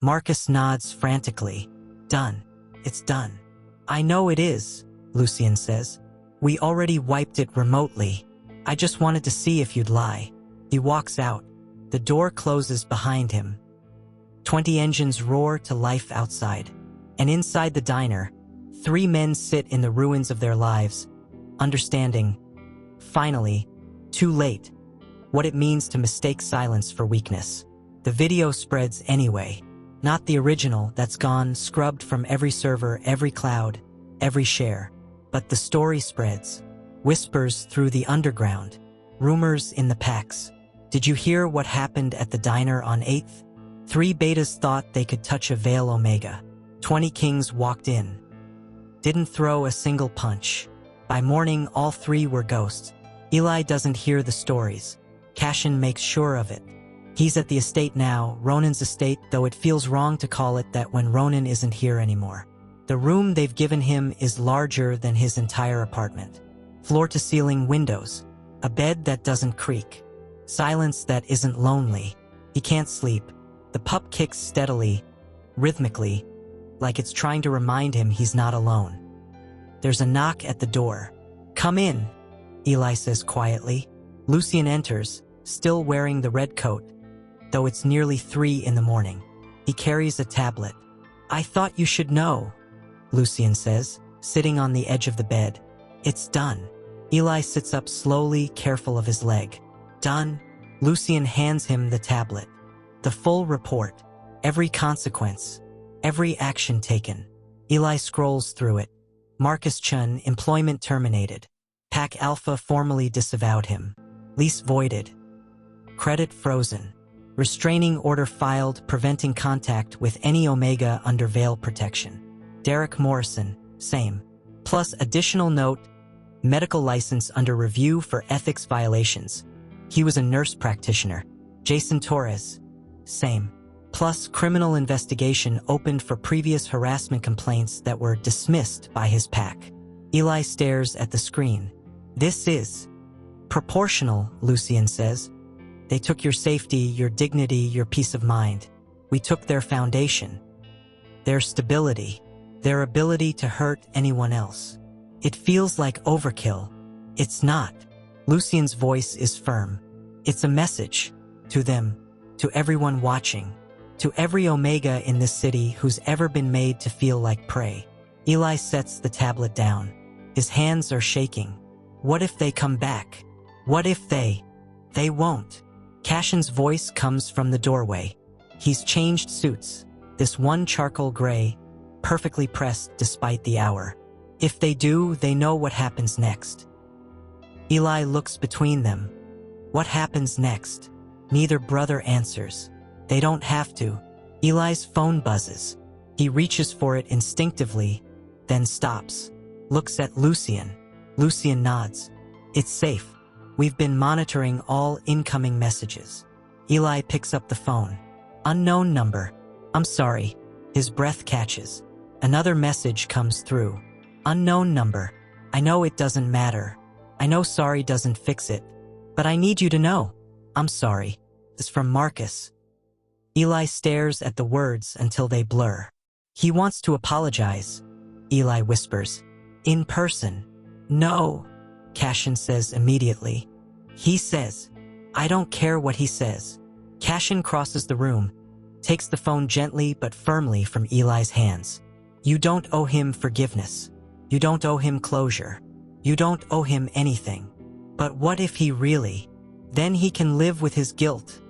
Marcus nods frantically. Done. It's done. I know it is, Lucien says. We already wiped it remotely. I just wanted to see if you'd lie. He walks out. The door closes behind him. 20 engines roar to life outside. And inside the diner, 3 men sit in the ruins of their lives, understanding, finally, too late, what it means to mistake silence for weakness. The video spreads anyway. Not the original that's gone scrubbed from every server, every cloud, every share. But the story spreads. Whispers through the underground. Rumors in the packs. Did you hear what happened at the diner on 8th? 3 betas thought they could touch a Vale Omega. 20 kings walked in. Didn't throw a single punch. By morning, all 3 were ghosts. Eli doesn't hear the stories. Cashin makes sure of it. He's at the estate now, Ronan's estate, though it feels wrong to call it that when Ronan isn't here anymore. The room they've given him is larger than his entire apartment. Floor-to-ceiling windows. A bed that doesn't creak. Silence that isn't lonely. He can't sleep. The pup kicks steadily, rhythmically, like it's trying to remind him he's not alone. There's a knock at the door. Come in, Eli says quietly. Lucien enters, still wearing the red coat, though it's nearly 3 in the morning. He carries a tablet. I thought you should know, Lucien says, sitting on the edge of the bed. It's done. Eli sits up slowly, careful of his leg. Done? Lucien hands him the tablet. The full report. Every consequence. Every action taken. Eli scrolls through it. Marcus Chun, employment terminated. Pack Alpha formally disavowed him. Lease voided. Credit frozen. Restraining order filed preventing contact with any Omega under Vale protection. Derek Morrison, same. Plus additional note, medical license under review for ethics violations. He was a nurse practitioner. Jason Torres, same. plus criminal investigation opened for previous harassment complaints that were dismissed by his pack. Eli stares at the screen. This is proportional, Lucien says. They took your safety, your dignity, your peace of mind. We took their foundation, their stability, their ability to hurt anyone else. It feels like overkill. It's not. Lucien's voice is firm. It's a message to them, to everyone watching, to every Omega in this city who's ever been made to feel like prey. Eli sets the tablet down. His hands are shaking. What if they come back? What if they won't? Cashin's voice comes from the doorway. He's changed suits, this one charcoal gray, perfectly pressed despite the hour. If they do, they know what happens next. Eli looks between them. What happens next? Neither brother answers. They don't have to. Eli's phone buzzes. He reaches for it instinctively, then stops. Looks at Lucien. Lucien nods. It's safe. We've been monitoring all incoming messages. Eli picks up the phone. Unknown number. I'm sorry. His breath catches. Another message comes through. Unknown number. I know it doesn't matter. I know sorry doesn't fix it. But I need you to know. I'm sorry. It's from Marcus. Eli stares at the words until they blur. He wants to apologize. Eli whispers. In person. No, Cashin says immediately. He says. I don't care what he says. Cashin crosses the room, takes the phone gently but firmly from Eli's hands. You don't owe him forgiveness. You don't owe him closure. You don't owe him anything. But what if he really? Then he can live with his guilt,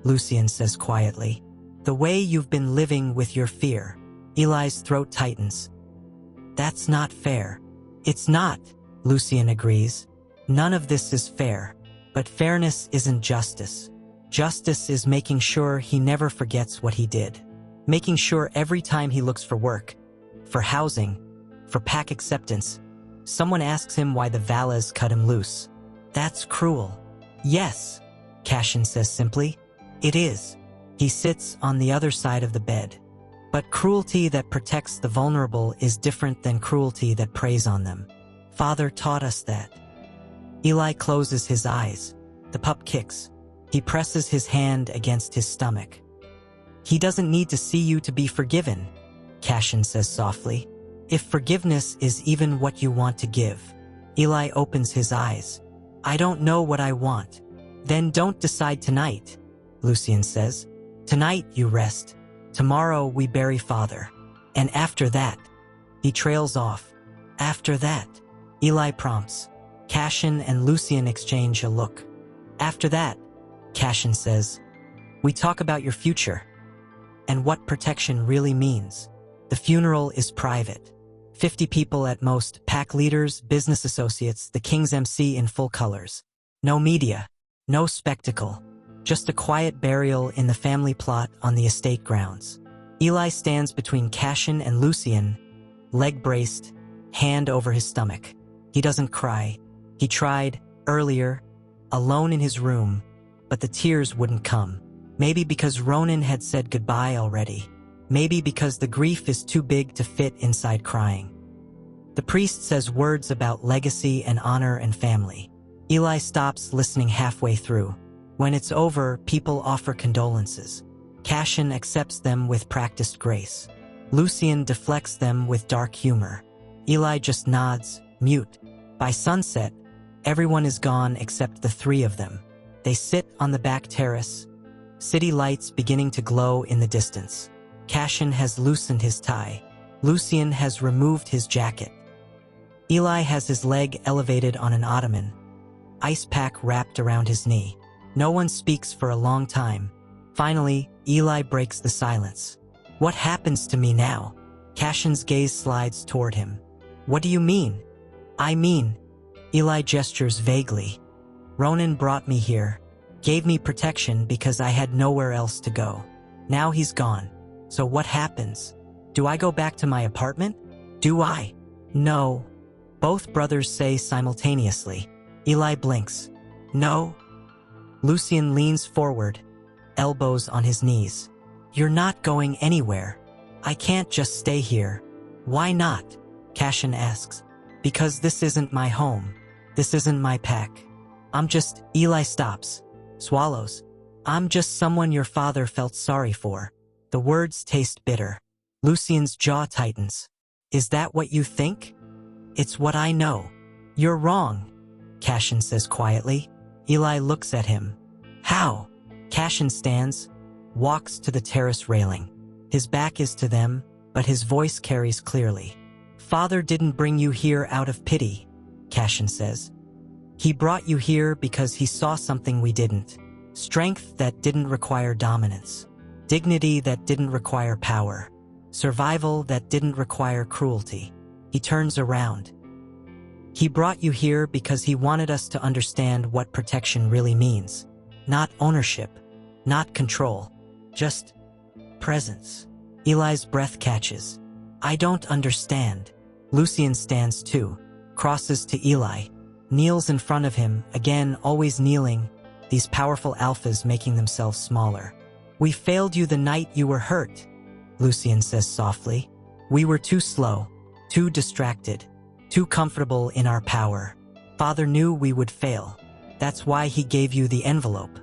Lucien says quietly. The way you've been living with your fear. Eli's throat tightens. That's not fair. It's not, Lucien agrees. None of this is fair. But fairness isn't justice. Justice is making sure he never forgets what he did. Making sure every time he looks for work, for housing, for pack acceptance, someone asks him why the Vales cut him loose. That's cruel. Yes, Cashin says simply. It is. He sits on the other side of the bed. But cruelty that protects the vulnerable is different than cruelty that preys on them. Father taught us that. Eli closes his eyes. The pup kicks. He presses his hand against his stomach. He doesn't need to see you to be forgiven, Cashin says softly. If forgiveness is even what you want to give. Eli opens his eyes. I don't know what I want. Then don't decide tonight, Lucien says. Tonight you rest. Tomorrow we bury father. And after that, he trails off. After that, Eli prompts. Cashin and Lucien exchange a look. After that, Cashin says, we talk about your future and what protection really means. The funeral is private. 50 people at most, pack leaders, business associates, the king's MC in full colors. No media, no spectacle, just a quiet burial in the family plot on the estate grounds. Eli stands between Cashin and Lucien, leg braced, hand over his stomach. He doesn't cry. He tried, earlier, alone in his room, but the tears wouldn't come. Maybe because Ronan had said goodbye already. Maybe because the grief is too big to fit inside crying. The priest says words about legacy and honor and family. Eli stops listening halfway through. When it's over, people offer condolences. Cashin accepts them with practiced grace. Lucien deflects them with dark humor. Eli just nods, mute. By sunset, everyone is gone except the three of them. They sit on the back terrace, city lights beginning to glow in the distance. Cashin has loosened his tie. Lucien has removed his jacket. Eli has his leg elevated on an ottoman, ice pack wrapped around his knee. No one speaks for a long time. Finally, Eli breaks the silence. What happens to me now? Cashin's gaze slides toward him. What do you mean? I mean, Eli gestures vaguely. Ronan brought me here, gave me protection because I had nowhere else to go. Now he's gone. So what happens? Do I go back to my apartment? Do I? No. Both brothers say simultaneously. Eli blinks. No. Lucien leans forward, elbows on his knees. You're not going anywhere. I can't just stay here. Why not? Cashin asks. Because this isn't my home. This isn't my pack. Eli stops, swallows. I'm just someone your father felt sorry for. The words taste bitter. Lucien's jaw tightens. Is that what you think? It's what I know. You're wrong, Cashin says quietly. Eli looks at him. How? Cashin stands, walks to the terrace railing. His back is to them, but his voice carries clearly. Father didn't bring you here out of pity, Cashin says. He brought you here because he saw something we didn't. Strength that didn't require dominance. Dignity that didn't require power. Survival that didn't require cruelty. He turns around. He brought you here because he wanted us to understand what protection really means. Not ownership, not control, just presence. Eli's breath catches. I don't understand. Lucien stands too, crosses to Eli, kneels in front of him, again always kneeling, these powerful alphas making themselves smaller. We failed you the night you were hurt, Lucien says softly. We were too slow, too distracted, too comfortable in our power. Father knew we would fail. That's why he gave you the envelope,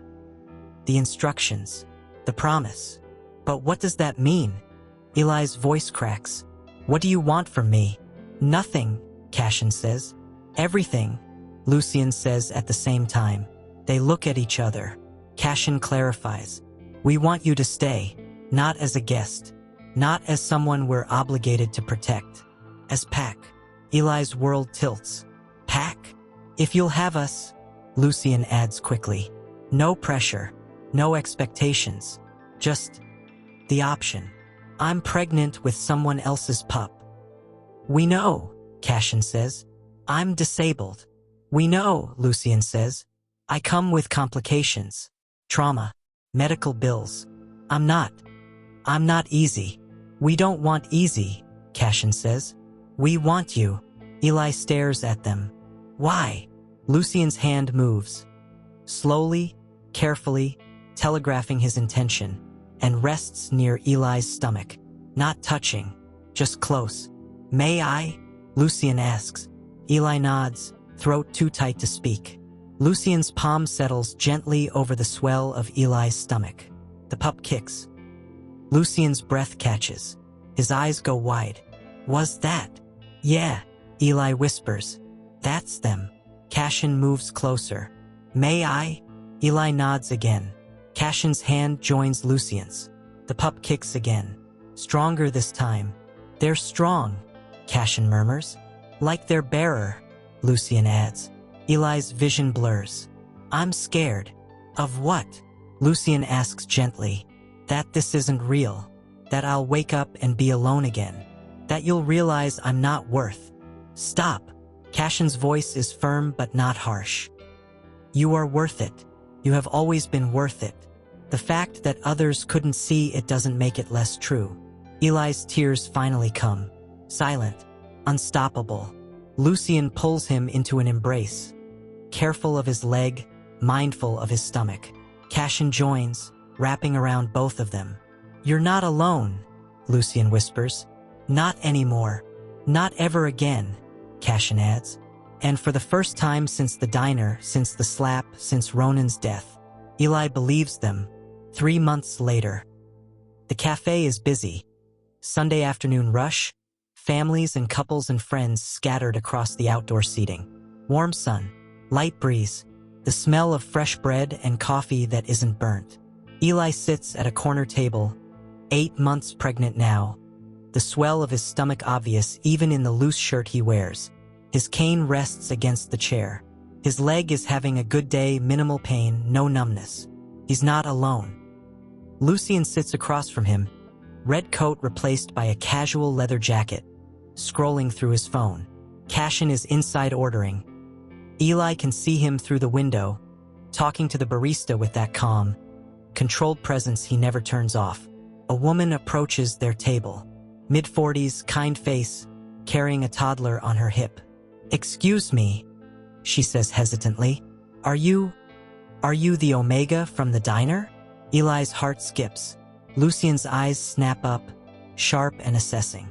the instructions, the promise. But what does that mean? Eli's voice cracks. What do you want from me? Nothing, Cashin says. Everything, Lucien says at the same time. They look at each other. Cashin clarifies. We want you to stay, not as a guest, not as someone we're obligated to protect. As pack. Eli's world tilts. Pack? If you'll have us, Lucien adds quickly. No pressure, no expectations, just the option. I'm pregnant with someone else's pup. We know, Cashin says. I'm disabled. We know, Lucien says. I come with complications, trauma, medical bills. I'm not easy. We don't want easy, Cashin says. We want you. Eli stares at them. Why? Lucien's hand moves. Slowly, carefully, telegraphing his intention, and rests near Eli's stomach. Not touching, just close. May I? Lucien asks. Eli nods, throat too tight to speak. Lucien's palm settles gently over the swell of Eli's stomach. The pup kicks. Lucien's breath catches. His eyes go wide. Was that? Yeah, Eli whispers. That's them. Cashin moves closer. May I? Eli nods again. Cashin's hand joins Lucien's. The pup kicks again. Stronger this time. They're strong, Cashin murmurs. Like their bearer, Lucien adds. Eli's vision blurs. I'm scared. Of what? Lucien asks gently. That this isn't real. That I'll wake up and be alone again. That you'll realize I'm not worth. Stop. Cashin's voice is firm but not harsh. You are worth it. You have always been worth it. The fact that others couldn't see it doesn't make it less true. Eli's tears finally come. Silent. Unstoppable. Lucien pulls him into an embrace. Careful of his leg, mindful of his stomach. Cashin joins, wrapping around both of them. You're not alone, Lucien whispers. Not anymore. Not ever again, Cashin adds. And for the first time since the diner, since the slap, since Ronan's death, Eli believes them. 3 months later. The cafe is busy. Sunday afternoon rush. Families and couples and friends scattered across the outdoor seating. Warm sun, light breeze, the smell of fresh bread and coffee that isn't burnt. Eli sits at a corner table, 8 months pregnant now. The swell of his stomach obvious even in the loose shirt he wears. His cane rests against the chair. His leg is having a good day, minimal pain, no numbness. He's not alone. Lucien sits across from him, red coat replaced by a casual leather jacket, scrolling through his phone. Cashin is inside ordering. Eli can see him through the window, talking to the barista with that calm, controlled presence he never turns off. A woman approaches their table. Mid-40s, kind face, carrying a toddler on her hip. Excuse me, she says hesitantly. Are you the Omega from the diner? Eli's heart skips. Lucien's eyes snap up, sharp and assessing.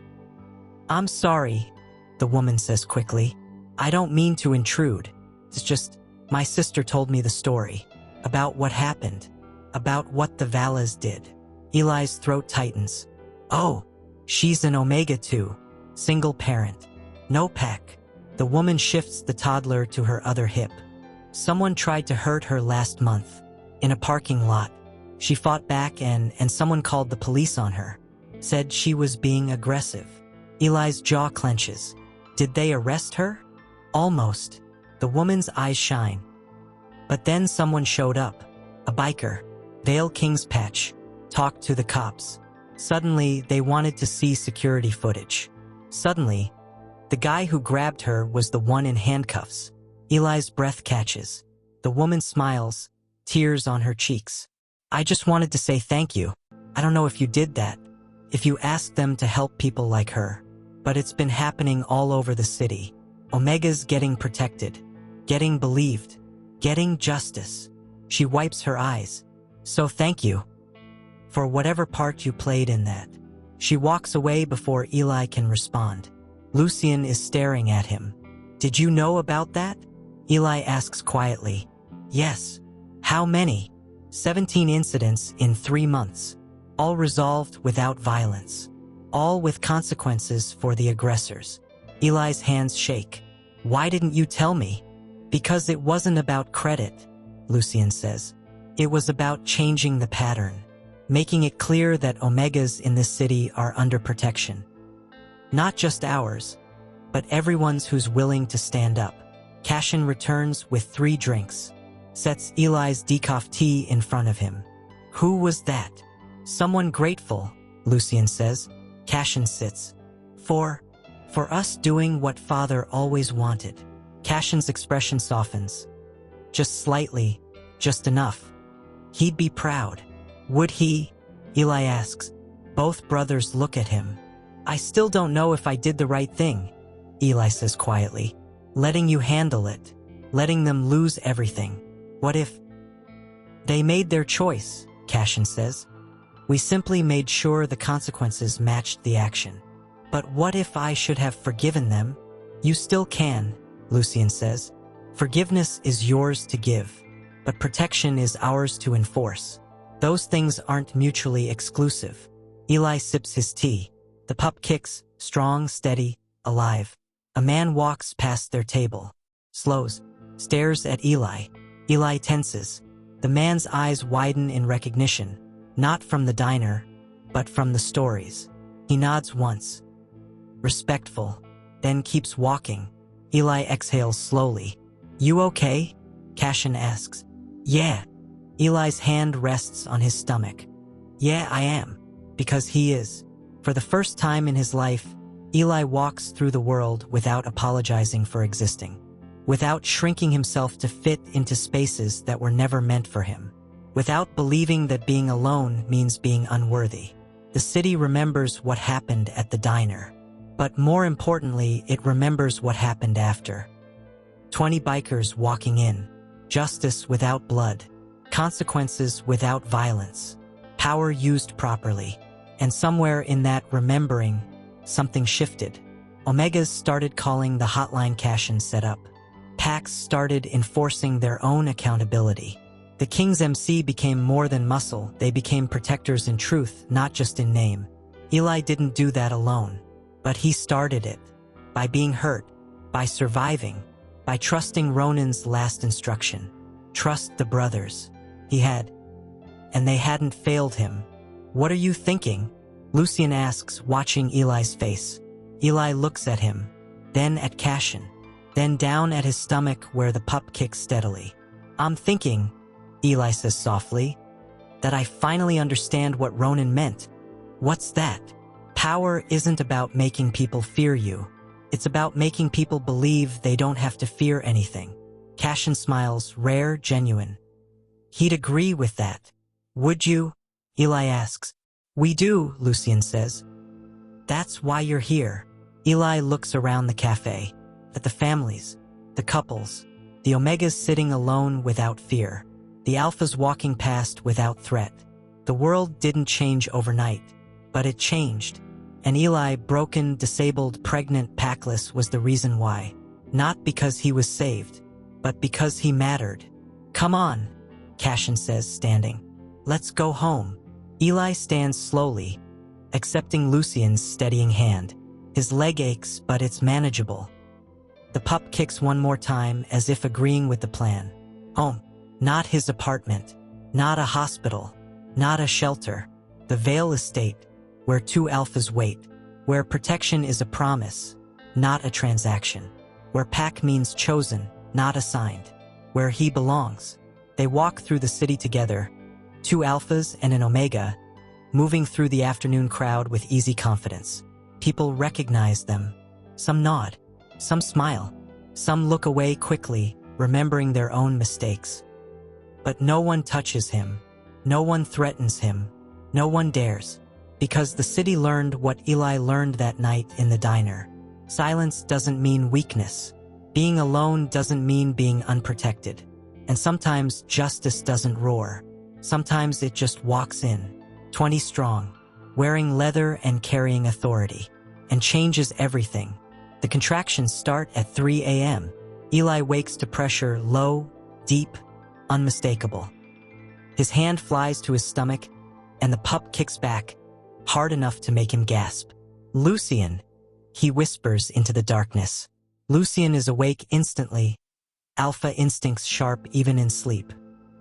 I'm sorry, the woman says quickly. I don't mean to intrude. It's just, my sister told me the story. About what happened. About what the Vales did. Eli's throat tightens. Oh, she's an omega too. Single parent. No peck. The woman shifts the toddler to her other hip. Someone tried to hurt her last month. In a parking lot. She fought back and someone called the police on her. Said she was being aggressive. Eli's jaw clenches. Did they arrest her? Almost. The woman's eyes shine. But then someone showed up. A biker. Vale King's Patch. Talked to the cops. Suddenly, they wanted to see security footage. Suddenly, the guy who grabbed her was the one in handcuffs. Eli's breath catches. The woman smiles, tears on her cheeks. I just wanted to say thank you. I don't know if you did that, if you asked them to help people like her. But it's been happening all over the city. Omega's getting protected, getting believed, getting justice. She wipes her eyes. So thank you for whatever part you played in that. She walks away before Eli can respond. Lucien is staring at him. Did you know about that? Eli asks quietly. Yes. How many? 17 incidents in 3 months. All resolved without violence. All with consequences for the aggressors. Eli's hands shake. Why didn't you tell me? Because it wasn't about credit, Lucien says. It was about changing the pattern. Making it clear that omegas in this city are under protection. Not just ours, but everyone's who's willing to stand up. Cashin returns with 3 drinks. Sets Eli's decaf tea in front of him. Who was that? Someone grateful, Lucien says. Cashin sits. For us doing what father always wanted. Cashin's expression softens. Just slightly, just enough. He'd be proud. Would he? Eli asks. Both brothers look at him. I still don't know if I did the right thing, Eli says quietly. Letting you handle it. Letting them lose everything. What if they made their choice, Cashin says. We simply made sure the consequences matched the action. But what if I should have forgiven them? You still can, Lucien says. Forgiveness is yours to give, but protection is ours to enforce. Those things aren't mutually exclusive. Eli sips his tea. The pup kicks, strong, steady, alive. A man walks past their table. Slows, stares at Eli. Eli tenses. The man's eyes widen in recognition, not from the diner, but from the stories. He nods once. Respectful, then keeps walking. Eli exhales slowly. You okay? Cashin asks. Yeah. Eli's hand rests on his stomach. Yeah, I am. Because he is. For the first time in his life, Eli walks through the world without apologizing for existing. Without shrinking himself to fit into spaces that were never meant for him. Without believing that being alone means being unworthy. The city remembers what happened at the diner. But more importantly, it remembers what happened after. 20 bikers walking in. Justice without blood. Consequences without violence. Power used properly. And somewhere in that remembering, something shifted. Omegas started calling the hotline Cashin set up. Packs started enforcing their own accountability. The King's MC became more than muscle, they became protectors in truth, not just in name. Eli didn't do that alone. But he started it. By being hurt. By surviving. By trusting Ronan's last instruction. Trust the brothers. He had. And they hadn't failed him. What are you thinking? Lucien asks, watching Eli's face. Eli looks at him. Then at Cashin. Then down at his stomach where the pup kicks steadily. I'm thinking, Eli says softly, that I finally understand what Ronan meant. What's that? Power isn't about making people fear you. It's about making people believe they don't have to fear anything. Cashin smiles, rare, genuine. He'd agree with that. Would you? Eli asks. We do, Lucien says. That's why you're here. Eli looks around the cafe. At the families, the couples, the Omegas sitting alone without fear, the Alphas walking past without threat. The world didn't change overnight, but it changed. And Eli, broken, disabled, pregnant, packless, was the reason why. Not because he was saved, but because he mattered. "Come on," Cashin says, standing. "Let's go home." Eli stands slowly, accepting Lucien's steadying hand. His leg aches, but it's manageable. The pup kicks one more time, as if agreeing with the plan. Home. Not his apartment. Not a hospital. Not a shelter. The Vale estate, where two alphas wait. Where protection is a promise, not a transaction. Where pack means chosen, not assigned. Where he belongs. They walk through the city together, two alphas and an omega, moving through the afternoon crowd with easy confidence. People recognize them. Some nod. Some smile. Some look away quickly, remembering their own mistakes. But no one touches him. No one threatens him. No one dares. Because the city learned what Eli learned that night in the diner. Silence doesn't mean weakness. Being alone doesn't mean being unprotected. And sometimes justice doesn't roar. Sometimes it just walks in, 20 strong, wearing leather and carrying authority, and changes everything. The contractions start at 3 a.m. Eli wakes to pressure, low, deep, unmistakable. His hand flies to his stomach, and the pup kicks back, hard enough to make him gasp. "Lucien," he whispers into the darkness. Lucien is awake instantly, alpha instincts sharp even in sleep.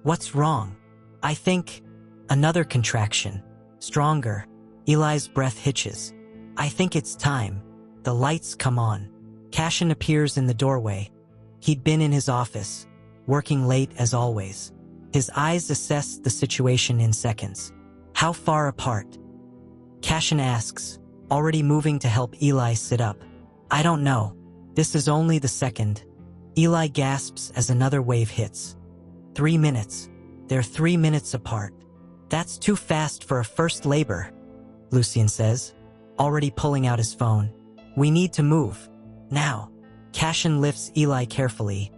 "What's wrong?" "I think..." Another contraction. Stronger. Eli's breath hitches. "I think it's time." The lights come on. Cashin appears in the doorway. He'd been in his office, working late as always. His eyes assess the situation in seconds. "How far apart?" Cashin asks, already moving to help Eli sit up. "I don't know. This is only the second." Eli gasps as another wave hits. 3 minutes. They're 3 minutes apart. "That's too fast for a first labor," Lucien says, already pulling out his phone. "We need to move. Now." Cashin lifts Eli carefully,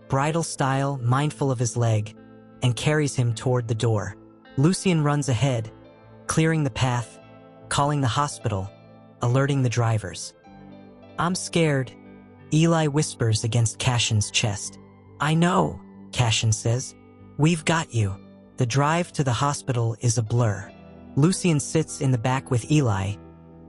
bridal style, mindful of his leg, and carries him toward the door. Lucien runs ahead, clearing the path, calling the hospital, alerting the drivers. "I'm scared," Eli whispers against Cashin's chest. "I know," Cashin says. "We've got you." The drive to the hospital is a blur. Lucien sits in the back with Eli,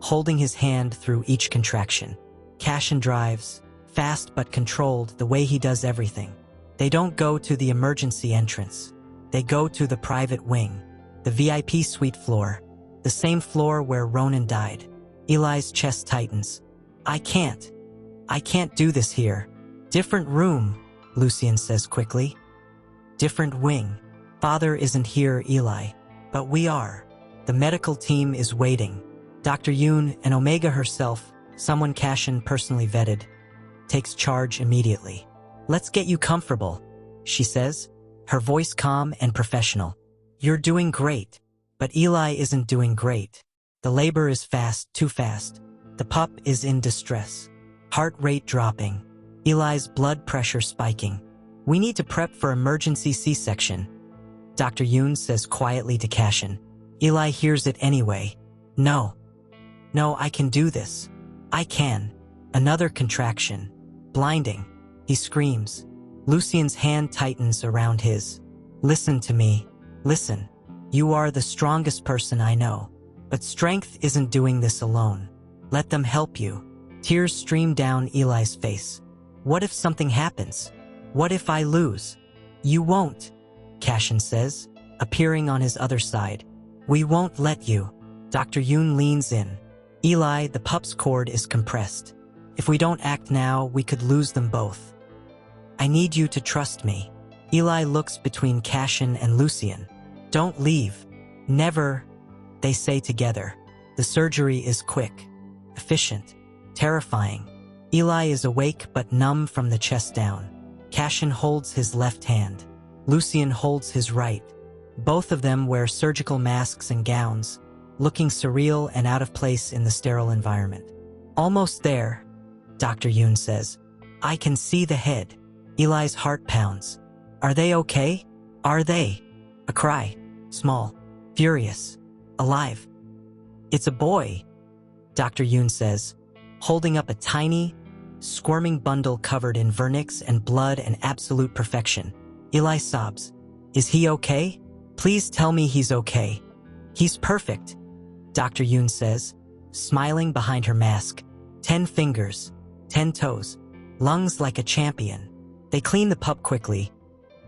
holding his hand through each contraction. Cashin drives, fast but controlled, the way he does everything. They don't go to the emergency entrance. They go to the private wing, the VIP suite floor, the same floor where Ronan died. Eli's chest tightens. I can't do this here." "Different room," Lucien says quickly. "Different wing. Father isn't here, Eli. But we are. The medical team is waiting. Dr. Yoon, and Omega herself, someone Cashin personally vetted, takes charge immediately. "Let's get you comfortable," she says, her voice calm and professional. "You're doing great." But Eli isn't doing great. The labor is fast, too fast. The pup is in distress. Heart rate dropping. Eli's blood pressure spiking. "We need to prep for emergency C-section," Dr. Yoon says quietly to Cashin. Eli hears it anyway. No, I can do this. I can." Another contraction. Blinding. He screams. Lucien's hand tightens around his. "Listen to me. Listen. You are the strongest person I know. But strength isn't doing this alone. Let them help you." Tears stream down Eli's face. "What if something happens? What if I lose?" "You won't," Cashin says, appearing on his other side. "We won't let you." Dr. Yoon leans in. "Eli, the pup's cord is compressed. If we don't act now, we could lose them both. I need you to trust me." Eli looks between Cashin and Lucien. "Don't leave. Never," they say together. The surgery is quick, efficient, terrifying. Eli is awake but numb from the chest down. Cashin holds his left hand. Lucien holds his right. Both of them wear surgical masks and gowns, looking surreal and out of place in the sterile environment. "Almost there," Dr. Yoon says. "I can see the head." Eli's heart pounds. "Are they okay? Are they?" A cry. Small, furious, alive. It's a boy, Dr. Yoon says, holding up a tiny, squirming bundle covered in vernix and blood and absolute perfection. Eli sobs. Is he okay? Please tell me he's okay. He's perfect, Dr. Yoon says, smiling behind her mask. 10 fingers, 10 toes, lungs like a champion. They clean the pup quickly,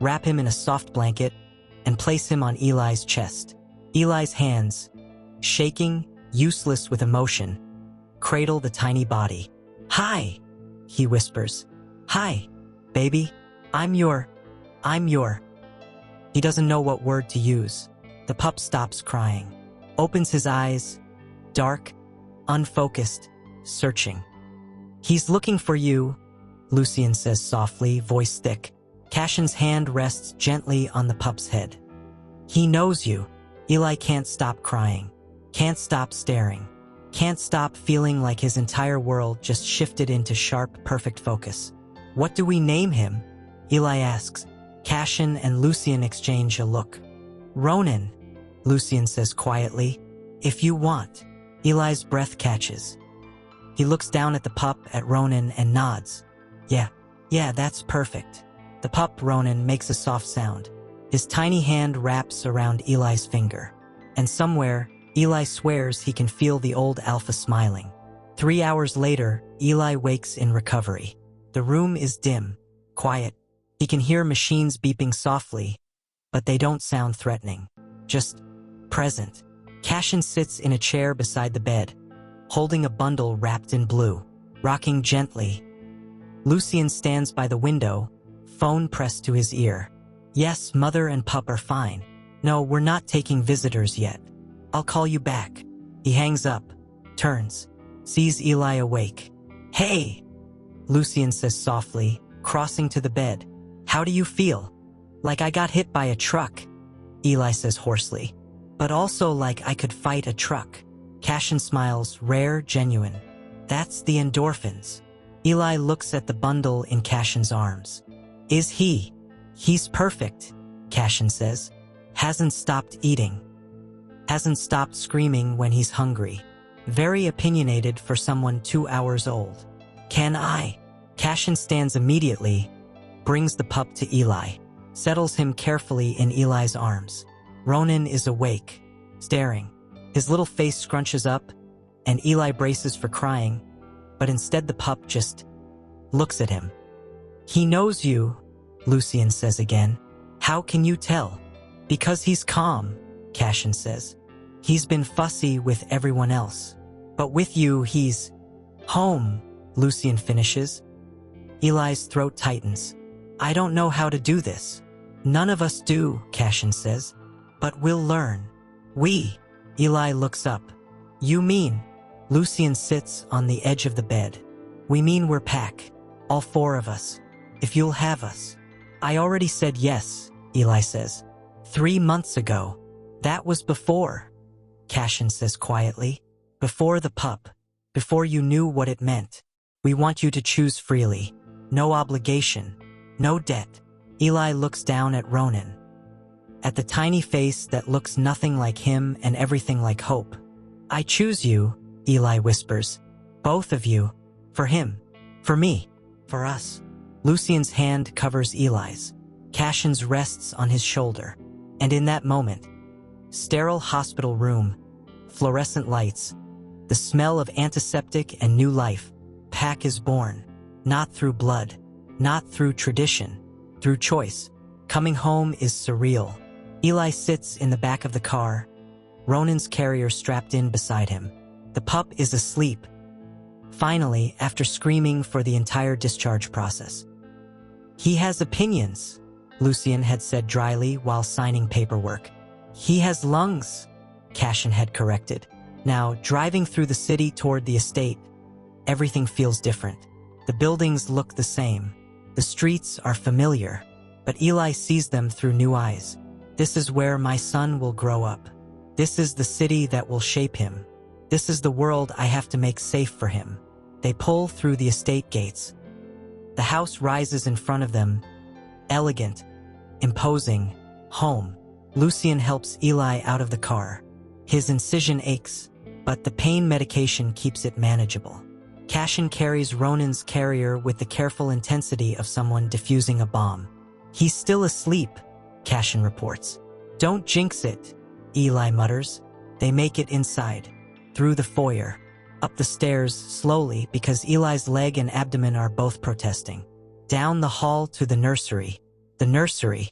wrap him in a soft blanket, and place him on Eli's chest. Eli's hands, shaking, useless with emotion, cradle the tiny body. Hi, he whispers. Hi, baby. I'm your. He doesn't know what word to use. The pup stops crying, opens his eyes, dark, unfocused, searching. He's looking for you, Lucien says softly, voice thick. Cashin's hand rests gently on the pup's head. He knows you. Eli can't stop crying, can't stop staring, can't stop feeling like his entire world just shifted into sharp, perfect focus. What do we name him? Eli asks. Cashin and Lucien exchange a look. Ronan, Lucien says quietly. If you want. Eli's breath catches. He looks down at the pup, at Ronan, and nods. Yeah, that's perfect. The pup, Ronan, makes a soft sound. His tiny hand wraps around Eli's finger. And somewhere, Eli swears he can feel the old alpha smiling. 3 hours later, Eli wakes in recovery. The room is dim, quiet. He can hear machines beeping softly, but they don't sound threatening. Just present. Cashin sits in a chair beside the bed, holding a bundle wrapped in blue, rocking gently. Lucien stands by the window, phone pressed to his ear. Yes, mother and pup are fine. No, we're not taking visitors yet. I'll call you back. He hangs up, turns, sees Eli awake. Hey, Lucien says softly, crossing to the bed. How do you feel? Like I got hit by a truck, Eli says hoarsely. But also like I could fight a truck. Cashin smiles, rare, genuine. That's the endorphins. Eli looks at the bundle in Cashin's arms. Is he? He's perfect, Cashin says. Hasn't stopped eating. Hasn't stopped screaming when he's hungry. Very opinionated for someone 2 hours old. Can I? Cashin stands immediately, brings the pup to Eli, settles him carefully in Eli's arms. Ronan is awake, staring. His little face scrunches up, and Eli braces for crying, but instead the pup just looks at him. He knows you, Lucien says again. How can you tell? Because he's calm, Cashin says. He's been fussy with everyone else. But with you, he's home, Lucien finishes. Eli's throat tightens. I don't know how to do this. None of us do, Cashin says. But we'll learn. We. Eli looks up. You mean? Lucien sits on the edge of the bed. We mean we're pack. All 4 of us. If you'll have us. I already said yes, Eli says. 3 months ago. That was before, Cashin says quietly. Before the pup. Before you knew what it meant. We want you to choose freely. No obligation. No debt. Eli looks down at Ronan. At the tiny face that looks nothing like him and everything like hope. I choose you, Eli whispers. Both of you. For him. For me. For us. Lucien's hand covers Eli's. Cashin's rests on his shoulder. And in that moment, sterile hospital room, fluorescent lights, the smell of antiseptic and new life. Pack is born. Not through blood. Not through tradition. Through choice. Coming home is surreal. Eli sits in the back of the car, Ronan's carrier strapped in beside him. The pup is asleep. Finally, after screaming for the entire discharge process. He has opinions, Lucien had said dryly while signing paperwork. He has lungs, Cashin had corrected. Now, driving through the city toward the estate, everything feels different. The buildings look the same. The streets are familiar, but Eli sees them through new eyes. This is where my son will grow up. This is the city that will shape him. This is the world I have to make safe for him. They pull through the estate gates. The house rises in front of them, elegant, imposing, home. Lucien helps Eli out of the car. His incision aches, but the pain medication keeps it manageable. Cashin carries Ronan's carrier with the careful intensity of someone defusing a bomb. He's still asleep, Cashin reports. Don't jinx it, Eli mutters. They make it inside, through the foyer, up the stairs slowly because Eli's leg and abdomen are both protesting. Down the hall to the nursery. The nursery.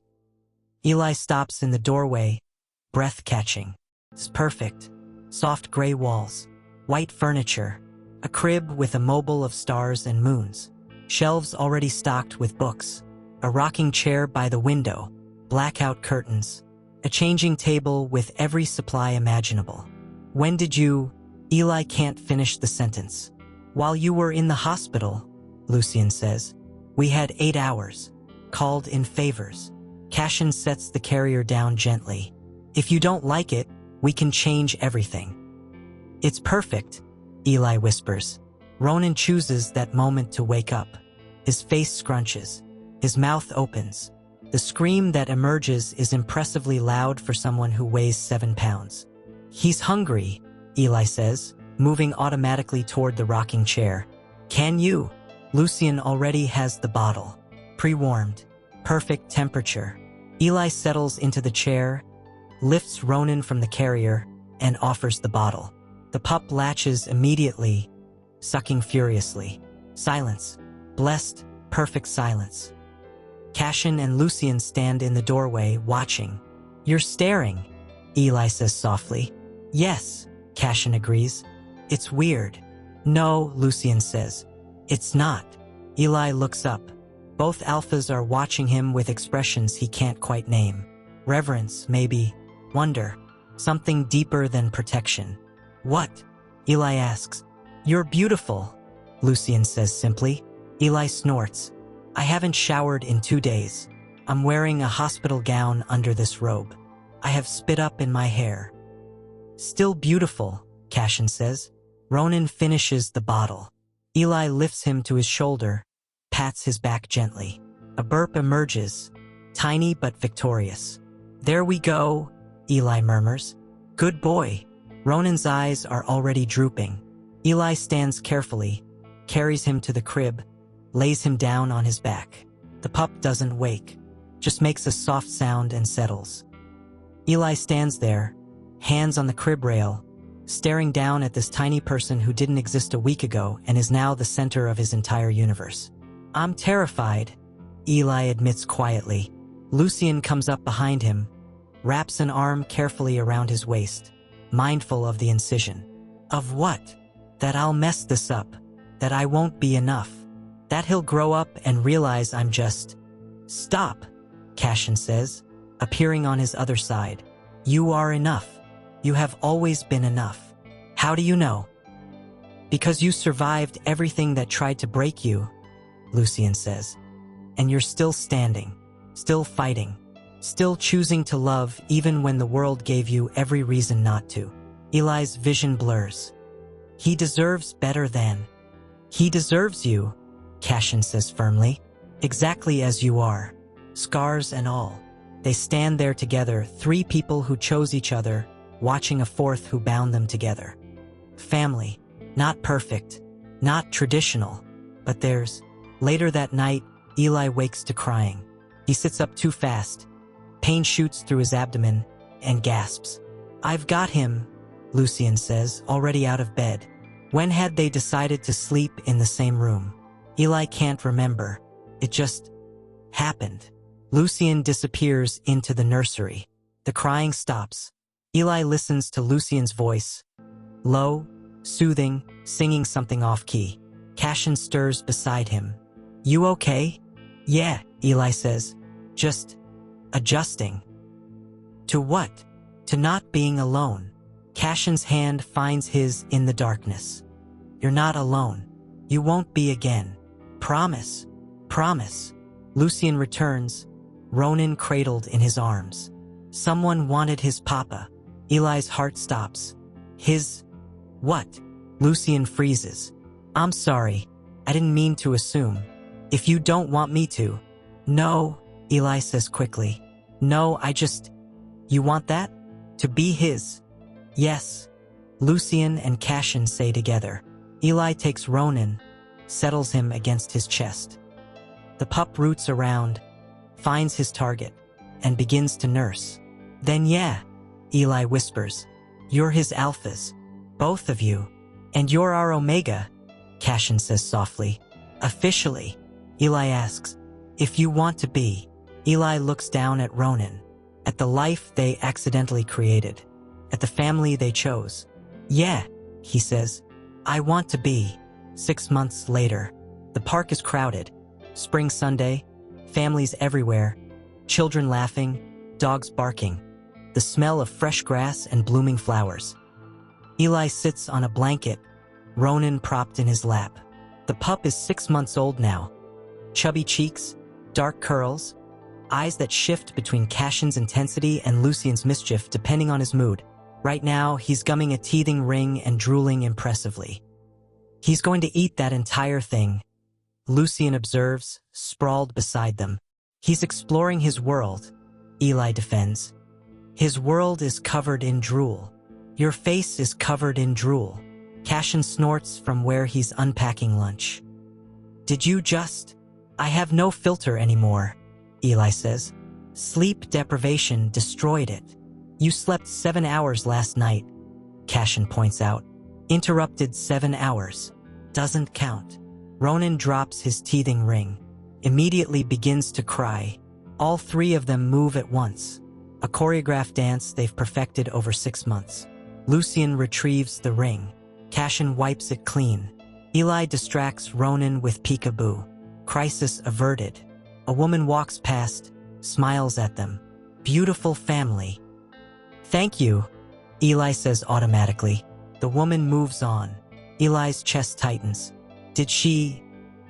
Eli stops in the doorway, breath catching. It's perfect. Soft gray walls, white furniture, a crib with a mobile of stars and moons, shelves already stocked with books, a rocking chair by the window, blackout curtains, a changing table with every supply imaginable. When did you... Eli can't finish the sentence. While you were in the hospital, Lucien says. We had 8 hours. Called in favors. Cashin sets the carrier down gently. If you don't like it, we can change everything. It's perfect, Eli whispers. Ronan chooses that moment to wake up. His face scrunches. His mouth opens. The scream that emerges is impressively loud for someone who weighs 7 pounds. He's hungry, Eli says, moving automatically toward the rocking chair. Can you? Lucien already has the bottle. Pre-warmed. Perfect temperature. Eli settles into the chair, lifts Ronan from the carrier, and offers the bottle. The pup latches immediately, sucking furiously. Silence. Blessed, perfect silence. Cashin and Lucien stand in the doorway, watching. You're staring, Eli says softly. Yes, Cashin agrees. It's weird. No, Lucien says. It's not. Eli looks up. Both alphas are watching him with expressions he can't quite name. Reverence, maybe. Wonder. Something deeper than protection. What? Eli asks. You're beautiful, Lucien says simply. Eli snorts. I haven't showered in 2 days. I'm wearing a hospital gown under this robe. I have spit up in my hair. Still beautiful, Cashin says. Ronan finishes the bottle. Eli lifts him to his shoulder, pats his back gently. A burp emerges, tiny but victorious. There we go, Eli murmurs. Good boy. Ronan's eyes are already drooping. Eli stands carefully, carries him to the crib, lays him down on his back. The pup doesn't wake, just makes a soft sound and settles. Eli stands there, hands on the crib rail, staring down at this tiny person who didn't exist a week ago and is now the center of his entire universe. I'm terrified, Eli admits quietly. Lucien comes up behind him, wraps an arm carefully around his waist, mindful of the incision. Of what? That I'll mess this up, that I won't be enough, that he'll grow up and realize I'm just... Stop, Cashin says, appearing on his other side. You are enough. You have always been enough. How do you know? Because you survived everything that tried to break you, Lucien says. And you're still standing, still fighting, still choosing to love even when the world gave you every reason not to. Eli's vision blurs. He deserves better than. He deserves you, Cashin says firmly. Exactly as you are. Scars and all. They stand there together, 3 people who chose each other, watching a 4th who bound them together. Family. Not perfect. Not traditional. But theirs. Later that night, Eli wakes to crying. He sits up too fast. Pain shoots through his abdomen and gasps. I've got him, Lucien says, already out of bed. When had they decided to sleep in the same room? Eli can't remember. It just happened. Lucien disappears into the nursery. The crying stops. Eli listens to Lucien's voice. Low, soothing, singing something off-key. Cashin stirs beside him. You okay? Yeah, Eli says. Just adjusting. To what? To not being alone. Cashin's hand finds his in the darkness. You're not alone. You won't be again. Promise. Promise. Lucien returns, Ronan cradled in his arms. Someone wanted his papa. Eli's heart stops. His... what? Lucien freezes. I'm sorry. I didn't mean to assume. If you don't want me to. No, Eli says quickly. No, I just... You want that? To be his? Yes. Lucian and Cashin say together. Eli takes Ronan, settles him against his chest. The pup roots around, finds his target, and begins to nurse. Then yeah, Eli whispers. You're his alphas. Both of you. And you're our omega, Cashin says softly. Officially, Eli asks. If you want to be. Eli looks down at Ronan, at the life they accidentally created, at the family they chose. Yeah, he says. I want to be. 6 months later, the park is crowded. Spring Sunday, families everywhere, children laughing, dogs barking, the smell of fresh grass and blooming flowers. Eli sits on a blanket, Ronan propped in his lap. The pup is 6 months old now. Chubby cheeks, dark curls, eyes that shift between Cashin's intensity and Lucian's mischief depending on his mood. Right now, he's gumming a teething ring and drooling impressively. He's going to eat that entire thing, Lucian observes, sprawled beside them. He's exploring his world, Eli defends. His world is covered in drool. Your face is covered in drool. Cashin snorts from where he's unpacking lunch. Did you just? I have no filter anymore, Eli says. Sleep deprivation destroyed it. You slept 7 hours last night, Cashin points out. Interrupted 7 hours. Doesn't count. Ronan drops his teething ring, immediately begins to cry. All three of them move at once. A choreographed dance they've perfected over 6 months. Lucian retrieves the ring. Cashin wipes it clean. Eli distracts Ronan with peekaboo. Crisis averted. A woman walks past, smiles at them. Beautiful family. Thank you, Eli says automatically. The woman moves on. Eli's chest tightens. Did she?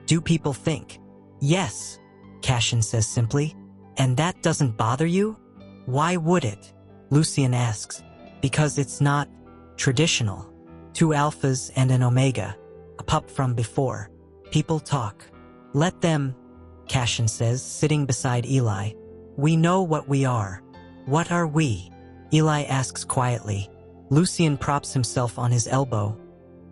Do people think? Yes, Cashin says simply. And that doesn't bother you? Why would it? Lucian asks. Because it's not traditional. 2 alphas and an omega. A pup from before. People talk. Let them, Cashin says, sitting beside Eli. We know what we are. What are we? Eli asks quietly. Lucian props himself on his elbow,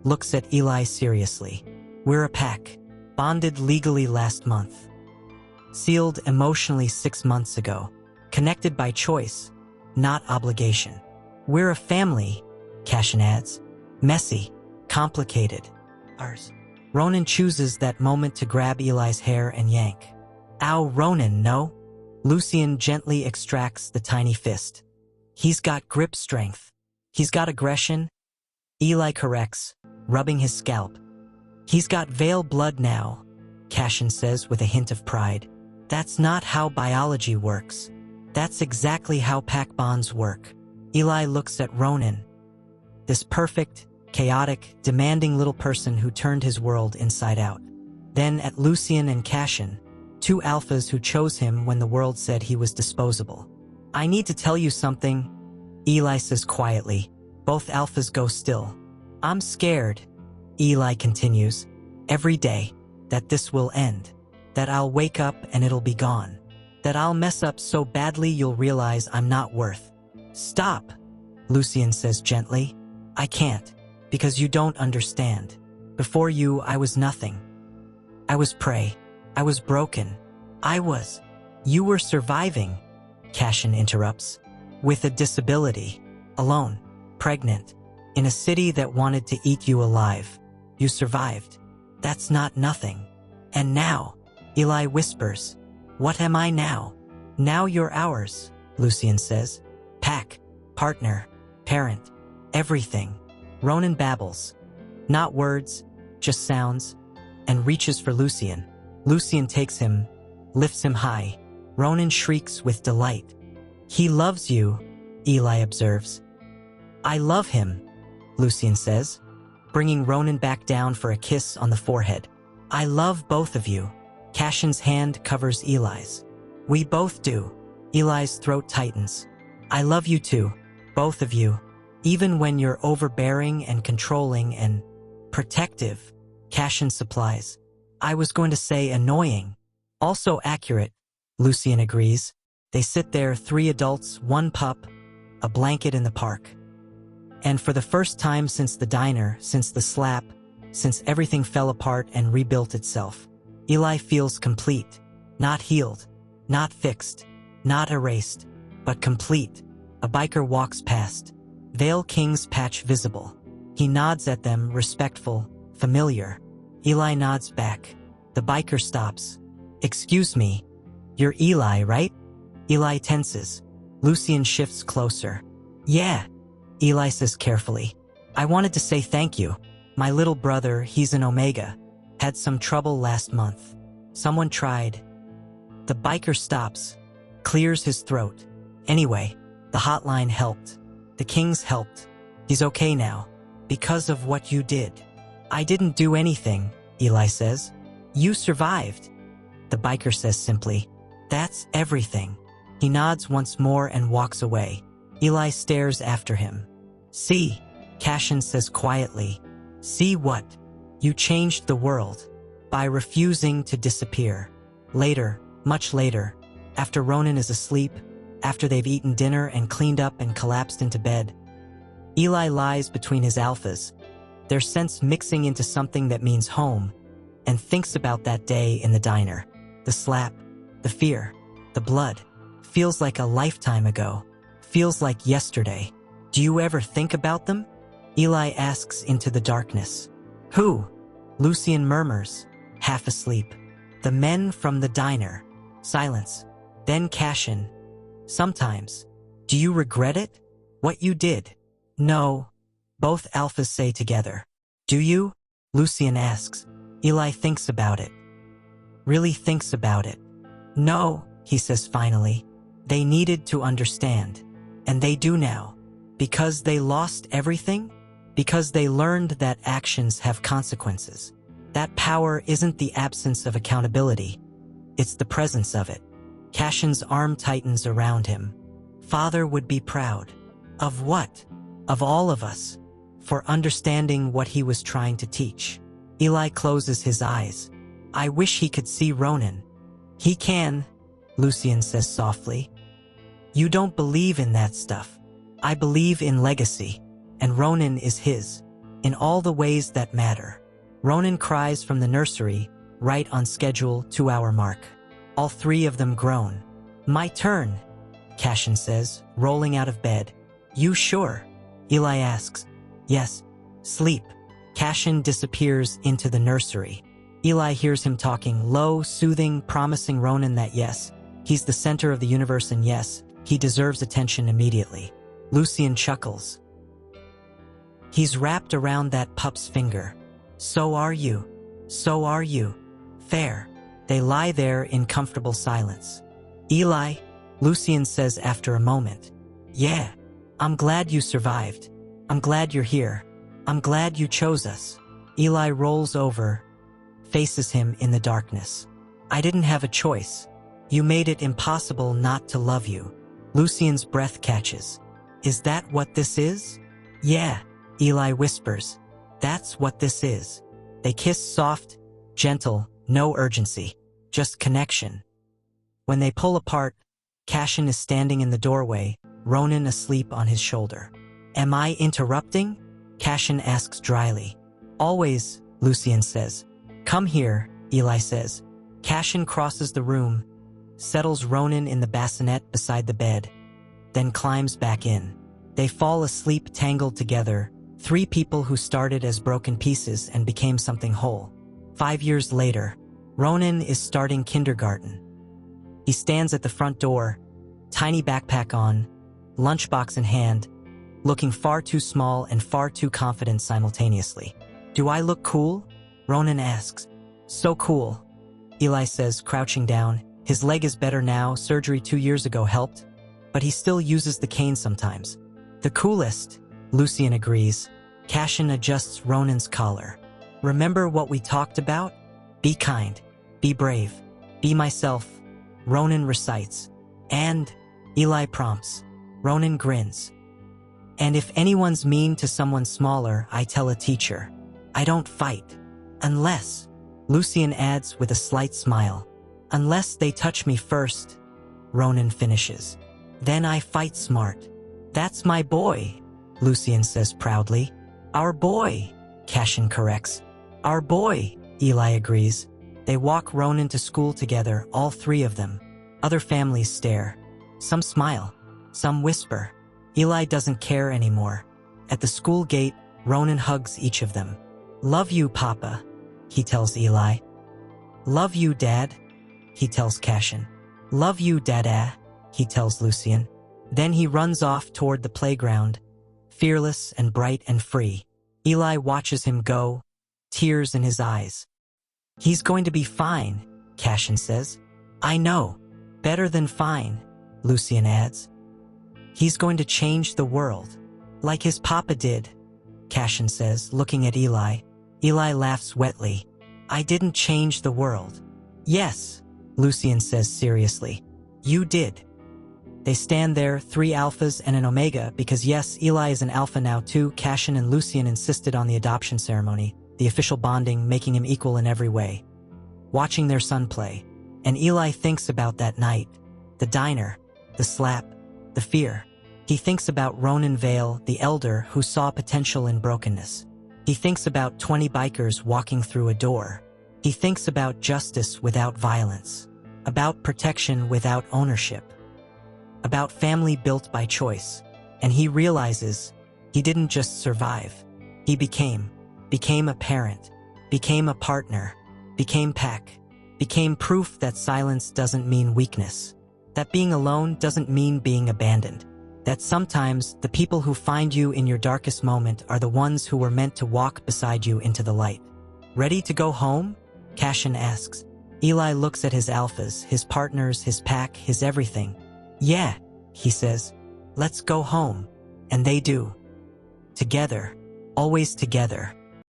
looks at Eli seriously. We're a pack, bonded legally last month. Sealed emotionally 6 months ago. Connected by choice, not obligation. We're a family, Cashin adds. Messy, complicated. Ours. Ronan chooses that moment to grab Eli's hair and yank. Ow, Ronan, no? Lucian gently extracts the tiny fist. He's got grip strength. He's got aggression. Eli corrects, rubbing his scalp. He's got Vale blood now, Cashin says with a hint of pride. That's not how biology works. That's exactly how pack bonds work. Eli looks at Ronan. This perfect, chaotic, demanding little person who turned his world inside out. Then at Lucian and Cashin, 2 alphas who chose him when the world said he was disposable. I need to tell you something, Eli says quietly. Both alphas go still. I'm scared, Eli continues, every day, that this will end. That I'll wake up and it'll be gone. That I'll mess up so badly you'll realize I'm not worth. Stop, Lucian says gently. I can't, because you don't understand. Before you, I was nothing. I was prey. I was broken. You were surviving, Cashin interrupts. With a disability. Alone. Pregnant. In a city that wanted to eat you alive. You survived. That's not nothing. And now, Eli whispers. What am I now? Now you're ours, Lucian says. Pack. Partner. Parent. Everything. Ronan babbles. Not words, just sounds, and reaches for Lucian. Lucian takes him, lifts him high. Ronan shrieks with delight. He loves you, Eli observes. I love him, Lucian says, bringing Ronan back down for a kiss on the forehead. I love both of you. Cashin's hand covers Eli's. We both do. Eli's throat tightens. I love you too, both of you. Even when you're overbearing and controlling and protective, Cashin supplies. I was going to say annoying. Also accurate, Lucian agrees. They sit there, 3 adults, 1 pup, a blanket in the park. And for the first time since the diner, since the slap, since everything fell apart and rebuilt itself, Eli feels complete, not healed, not fixed, not erased, but complete. A biker walks past, Vale King's patch visible. He nods at them, respectful, familiar. Eli nods back. The biker stops. "Excuse me, you're Eli, right?" Eli tenses. Lucian shifts closer. "Yeah," Eli says carefully. "I wanted to say thank you. My little brother, he's an Omega, had some trouble last month. Someone tried." The biker stops, clears his throat. "Anyway, the hotline helped. The Kings helped. He's okay now. Because of what you did." "I didn't do anything," Eli says. "You survived." The biker says simply, "That's everything." He nods once more and walks away. Eli stares after him. "See," Cashin says quietly. "See what? You changed the world by refusing to disappear." Later, much later, after Ronan is asleep, after they've eaten dinner and cleaned up and collapsed into bed, Eli lies between his alphas, their sense mixing into something that means home, and thinks about that day in the diner. The slap, the fear, the blood. Feels like a lifetime ago. Feels like yesterday. "Do you ever think about them?" Eli asks into the darkness. "Who?" Lucian murmurs, half asleep. "The men from the diner." Silence. Then Cashin. "Sometimes. Do you regret it? What you did?" "No," both alphas say together. "Do you?" Lucian asks. Eli thinks about it. Really thinks about it. "No," he says finally. "They needed to understand. And they do now. Because they lost everything? Because they learned that actions have consequences. That power isn't the absence of accountability. It's the presence of it." Cashin's arm tightens around him. "Father would be proud." "Of what?" "Of all of us. For understanding what he was trying to teach." Eli closes his eyes. "I wish he could see Ronan." "He can," Lucian says softly. "You don't believe in that stuff. I believe in legacy. And Ronan is his. In all the ways that matter." Ronan cries from the nursery, right on schedule, 2-hour mark. All three of them groan. "My turn," Cashin says, rolling out of bed. "You sure?" Eli asks. "Yes." "Sleep." Cashin disappears into the nursery. Eli hears him talking, low, soothing, promising Ronan that yes, he's the center of the universe and yes, he deserves attention immediately. Lucian chuckles. "He's wrapped around that pup's finger. So are you. So are you. Fair." They lie there in comfortable silence. "Eli," Lucian says after a moment. "Yeah. I'm glad you survived. I'm glad you're here. I'm glad you chose us." Eli rolls over, faces him in the darkness. "I didn't have a choice. You made it impossible not to love you." Lucian's breath catches. "Is that what this is?" "Yeah," Eli whispers. "That's what this is." They kiss soft, gentle, no urgency, just connection. When they pull apart, Cashin is standing in the doorway, Ronan asleep on his shoulder. "Am I interrupting?" Cashin asks dryly. "Always," Lucian says. "Come here," Eli says. Cashin crosses the room, settles Ronan in the bassinet beside the bed, then climbs back in. They fall asleep tangled together, three people who started as broken pieces and became something whole. 5 years later, Ronan is starting kindergarten. He stands at the front door, tiny backpack on, lunchbox in hand, looking far too small and far too confident simultaneously. "Do I look cool?" Ronan asks. "So cool," Eli says, crouching down. His leg is better now, surgery 2 years ago helped, but he still uses the cane sometimes. "The coolest," Lucian agrees. Cashin adjusts Ronan's collar. "Remember what we talked about? Be kind, be brave, be myself," Ronan recites. "And," Eli prompts. Ronan grins. "And if anyone's mean to someone smaller, I tell a teacher. I don't fight. Unless," Lucian adds with a slight smile, "unless they touch me first," Ronan finishes. "Then I fight smart. That's my boy, Lucien says proudly. Our boy, Cashin corrects. Our boy, Eli agrees. They walk Ronan to school together, all three of them. Other families stare. Some smile. Some whisper. Eli doesn't care anymore. At the school gate, Ronan hugs each of them. Love you, Papa, he tells Eli. Love you, Dad, he tells Cashin. Love you, Dada, he tells Lucien. Then he runs off toward the playground, fearless and bright and free. Eli watches him go, tears in his eyes. He's going to be fine, Cashin says. I know. Better than fine, Lucien adds. He's going to change the world, like his papa did, Cashin says, looking at Eli. Eli laughs wetly. I didn't change the world. Yes, Lucien says seriously. You did. They stand there, 3 alphas and an omega, because yes, Eli is an alpha now too. Cashin and Lucien insisted on the adoption ceremony, the official bonding, making him equal in every way. Watching their son play. And Eli thinks about that night, the diner, the slap, the fear. He thinks about Ronan Vale, the elder who saw potential in brokenness. He thinks about 20 bikers walking through a door. He thinks about justice without violence, about protection without ownership, about family built by choice. And he realizes he didn't just survive. He became a parent, became a partner, became pack, became proof that silence doesn't mean weakness, that being alone doesn't mean being abandoned, that sometimes the people who find you in your darkest moment are the ones who were meant to walk beside you into the light. Ready to go home? Cashin asks. Eli looks at his alphas, his partners, his pack, his everything. Yeah, he says. Let's go home. And they do. Together. Always together.